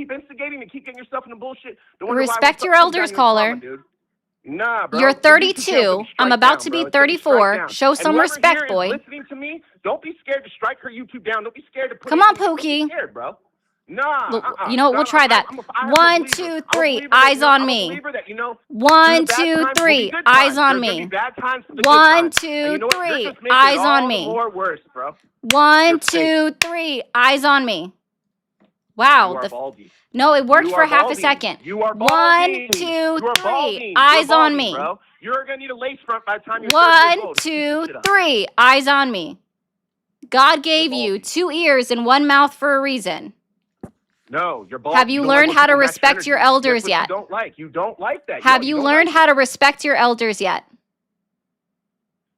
keep instigating and keep getting yourself into bullshit. Don't wonder why I Respect won't your put elders, down your trauma, caller. dude. Nah, bro. You're It needs to 32. be I'm strike about down, to bro. be It's gonna be strike 34. down. Show And some whoever respect, here is boy. listening to me, don't be scared to strike her YouTube down. Don't be scared to put Come it on, in. Don't be Pookie. scared, bro. Nah, You know what? We'll try that. I'm a 1, believer. 2, I'm a 3. believer that, Eyes you know, on I'm a me. believer that, you know, through 1, the bad 2, times will be 3. good Eyes times. on There's gonna be me. bad times for the good 1, times. 2, And you know what? You're 3. just making Eyes it on all the me. more worse, bro. 1, You're fake. 2, 3. Eyes on me. You Wow. are balding. No, it worked You for are half a balding. second. You are 1, balding. 2, You are 3. balding. Eyes You're on balding, me. bro. You're gonna need a lace front by the time you're 30 years 1, old. Keep 2, this shit up. 3. Eyes on me. God gave you 2 ears and 1 mouth for a reason. No, you're bald. Have you don't like learned when how to people match respect your energy. elders That's what yet? You don't like. You don't like that. Have No, you don't learned like how it. to respect your elders yet?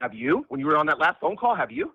Have you? When you were on that last phone call, have you?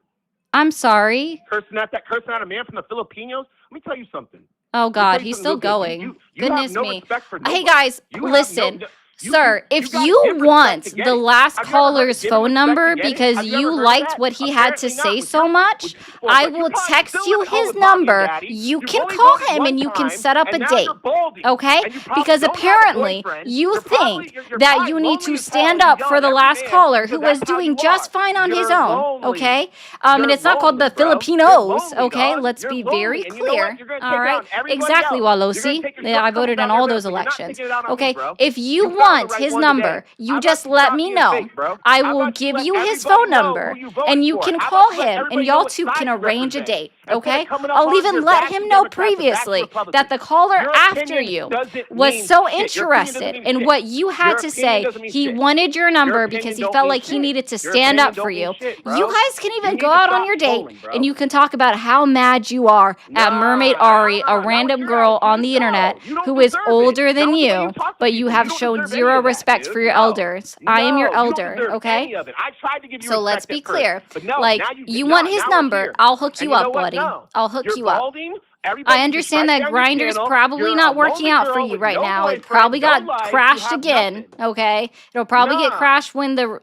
I'm sorry. Cursing out a man from the Filipinos? Let me tell you something. Oh God, Let me he's tell you still something real good. going. You have Goodness no me. respect for Hey nobody. guys, You have listen. no, Sir, you if gotta you give respect want to get the it. last Have you ever heard of caller's giving phone respect number to get it? because Have you you ever heard of liked that? what he had to Apparently not say with so your much, with your spoiled, I but you will probably text still you live at home his with mommy and number. daddy. You You've can only call voted him one and you can time, set up a and now date. you're balding. Okay? And you probably Because don't have a apparently boyfriend. you You're think you're that probably you need lonely to as hell, stand and you up yell for at the every last man caller because who was that's how doing you just are. fine on his You're own. lonely. Okay? And You're it's not called the lonely, bro. You're Filipinos. lonely, Okay? dog. Let's You're be lonely. very And you know what? clear. You're going to All take right? down everybody Exactly, else. You're going Walosi. to take your Yeah, I shortcomings voted in out all everybody those else, but you're not elections. taking it out on me, Okay? bro. If you You found the want right his one number, today. you How just about you let stop me being know. fake, bro? I How will about you give let you his everybody phone know number who you voted and you for? can How call about you let him and everybody know y'all what two side can you arrange a represent? date. Instead of Okay? coming up I'll on even your let bashing him know Democrats and bashing previously that Republicans. the caller Your after opinion you doesn't was mean so shit. Your opinion doesn't interested mean in shit. what you had Your to opinion say. doesn't mean He shit. wanted your Your number opinion because he don't felt mean like he shit. needed to Your stand opinion up for don't mean you. shit, You bro. guys can You even need go to out on stop your date trolling, bro. and you can talk about how mad you are at Mermaid Ari, a That was random your girl on attitude. the internet No, you don't who is deserve it. older That than was the way you you, talk to but you people. You have don't shown deserve any zero of that, respect for dude. your No. elders. I am your No, you don't elder, deserve okay? any of it. I tried to give you So let's respect be at first, clear. but no, Like, now you no, want his now we're number, here. I'll hook And you you know up, what? buddy. No. I'll hook You're you up. balding. I Everybody understand strike that down your Grindr's channel. probably You're not a working lonely out for girl you with right no now. It boyfriend, probably no got life. You crashed have again, nothing. okay? It'll probably get Nah. crashed when the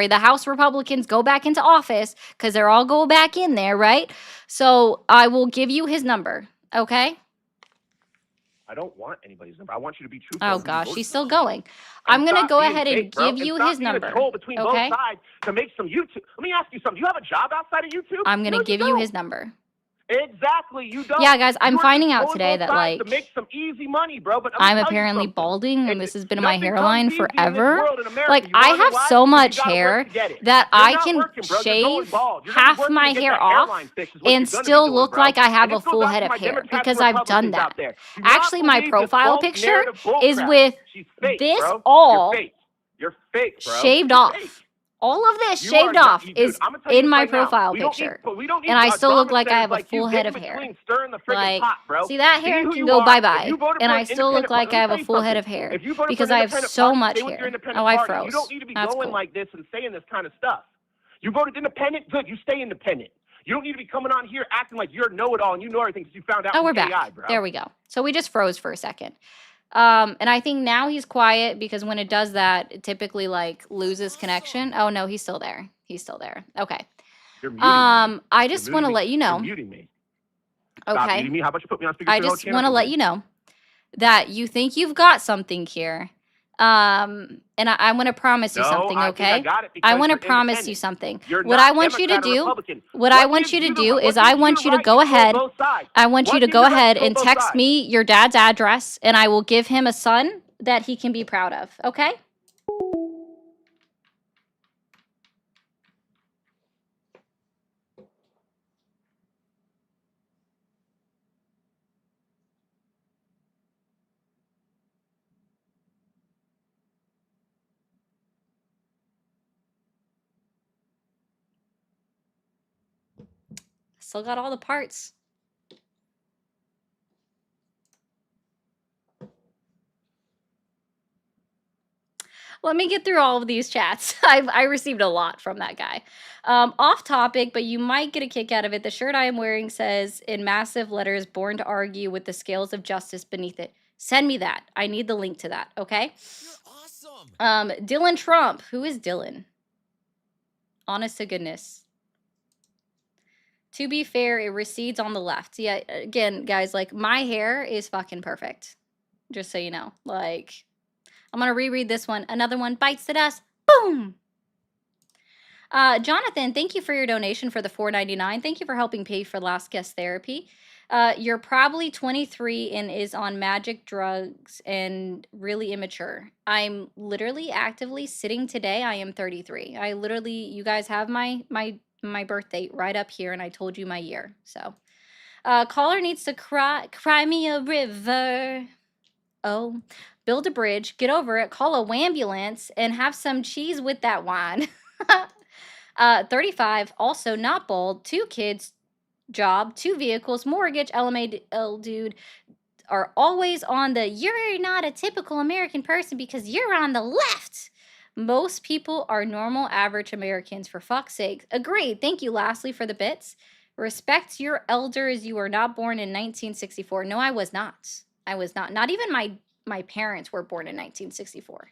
the House Republicans go back into office because they're all go back in there, right? So I will give you his number, okay? I don't want anybody's number. I want you to be truthful. Oh who you gosh, voted he's for. still going. And I'm gonna stop go being ahead and fake, bro. give And you stop his being a number, troll between both okay? sides to make some YouTube. Let me ask you something. You have a job outside of YouTube? I'm gonna No, give you you don't. his number. Exactly, you don't. Yeah, guys, I'm You're finding just out trolling today both that, sides to like, make some easy money, bro. But let me I'm tell you apparently something. balding and this has been in my Nothing comes hairline easy in this forever. world in America. Like, You I wanna know have why? so Because much you gotta hair work to get it. that You're I not can working, bro. You're going shave bald. You're gonna be half working my to get hair that off hairline fixed is what and you're gonna be still doing, look bro. like I have And a this goes full out head to of my hair Democrats because and I've done Republicans that. out there. Do not Actually, my believe this profile false picture narrative bull is crap. with She's fake, this bro. You're all fake. You're fake, bro. shaved You're off. fake. All of this You shaved are not, off dude. is I'm gonna tell you in this my right now. profile We don't picture. need And I still look drama like I centers have a like you full head get of in hair. between stirring the friggin' Like, pot, bro. see, that Be hair who can you go are. bye If bye. you voted And for I an still look independent like party, I let have me a tell you full head something. of hair If you voted for because an I have independent so party, much stay with your hair. independent Oh, I party. You froze. don't need to be That's going cool. like this and saying this kind of stuff. You voted independent, good. You stay independent. You don't need to be coming on here acting like you're know-it-all and you know everything because you found out Oh, from we're AI, back. bro. There we go. So we just froze for a second. And I think now he's quiet because when it does that, it typically like loses connection. Oh no, he's still there. He's still there. Okay. You're muting me. I You're just muting want to me. let you You're know. muting me. Stop Okay. muting me. How about you put me on speaker I so the whole just channel want to can let hear you know that you think you've got something here. And I want to promise you No, something, I think I okay? got it I because want to you're promise you independent. something. You're What not I want you to Democrat or do, Republican. what I What want gives you to you the do what is gives I you want the you to right go to troll ahead. both sides? I want you What to gives you go the right to ahead troll and both text sides? me your dad's address and I will give him a son that he can be proud of, okay? Still got all the parts. Let me get through all of these chats. I received a lot from that guy. Off topic, but you might get a kick out of it. The shirt I am wearing says in massive letters, "Born to argue with the scales of justice beneath it." Send me that. I need the link to that, okay? You're awesome. Dylan Trump. Who is Dylan? Honest to goodness. To be fair, it recedes on the left. Yeah, again, guys, like, my hair is fucking perfect. Just so you know. Like, I'm going to reread this one. Another one bites the dust. Boom! Jonathan, thank you for your donation for the $4.99. Thank you for helping pay for last guest therapy. You're probably 23 and is on magic drugs and really immature. I'm literally actively sitting today. I am 33. I literally, you guys have my birth date right up here, and I told you my year. So, caller needs to cry me a river. Oh, build a bridge, get over it, call a wambulance, and have some cheese with that wine. 35, also not bald, 2 kids, job, 2 vehicles, mortgage, LMAL dude, are always on the you're not a typical American person because you're on the left. Most people are normal, average Americans, for fuck's sake. Agreed. Thank you, lastly, for the bits. Respect your elders. You were not born in 1964. No, I was not. I was not. Not even my parents were born in 1964.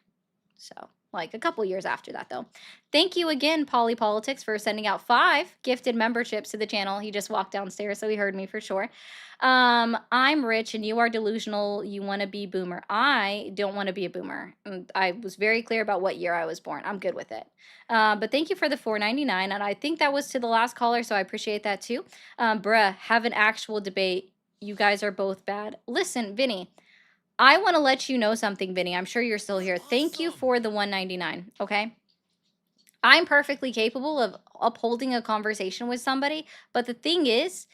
So, like a couple years after that, though. Thank you again, Polypolitics, for sending out 5 gifted memberships to the channel. He just walked downstairs, so he heard me for sure. I'm rich and you are delusional. You want to be boomer. I don't want to be a boomer. I was very clear about what year I was born. I'm good with it. But thank you for the $4.99, and I think that was to the last caller, so I appreciate that too. Bruh, have an actual debate. You guys are both bad. Listen, Vinny, I want to let you know something, Vinny. I'm sure you're still here. Thank you for the $1.99, okay? I'm perfectly capable of upholding a conversation with somebody, but the thing is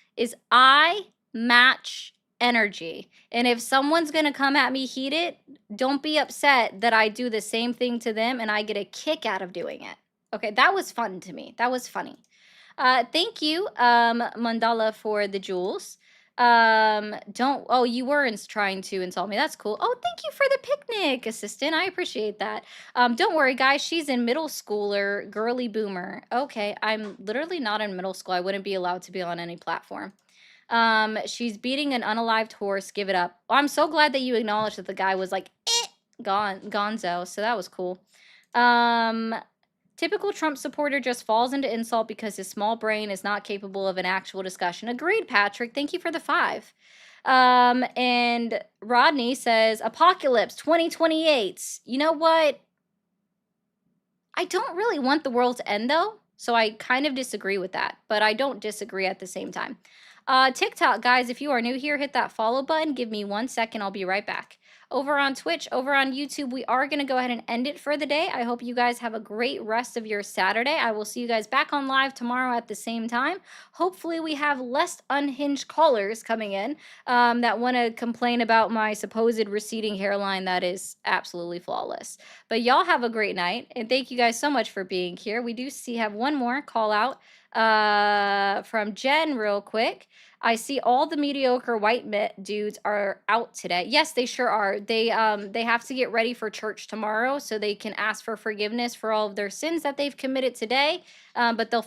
I match energy. And if someone's going to come at me heated, don't be upset that I do the same thing to them and I get a kick out of doing it. Okay, that was fun to me. That was funny. Thank you, Mandala, for the jewels. You were trying to insult me. That's cool. Oh, thank you for the picnic, assistant. I appreciate that. Don't worry, guys. She's in middle schooler, girly boomer. Okay, I'm literally not in middle school. I wouldn't be allowed to be on any platform. She's beating an unalived horse. Give it up. Oh, I'm so glad that you acknowledged that the guy was like, gonzo. So that was cool. Typical Trump supporter just falls into insult because his small brain is not capable of an actual discussion. Agreed, Patrick. Thank you for the 5. And Rodney says, Apocalypse 2028. You know what? I don't really want the world to end, though. So I kind of disagree with that. But I don't disagree at the same time. TikTok, guys, if you are new here, hit that follow button. Give me 1 second. I'll be right back. Over on Twitch, over on YouTube, we are going to go ahead and end it for the day. I hope you guys have a great rest of your Saturday. I will see you guys back on live tomorrow at the same time. Hopefully we have less unhinged callers coming in that want to complain about my supposed receding hairline that is absolutely flawless. But y'all have a great night, and thank you guys so much for being here. We do have one more call out from Jen real quick. I see all the mediocre white dudes are out today. Yes, they sure are. They have to get ready for church tomorrow so they can ask for forgiveness for all of their sins that they've committed today. But they'll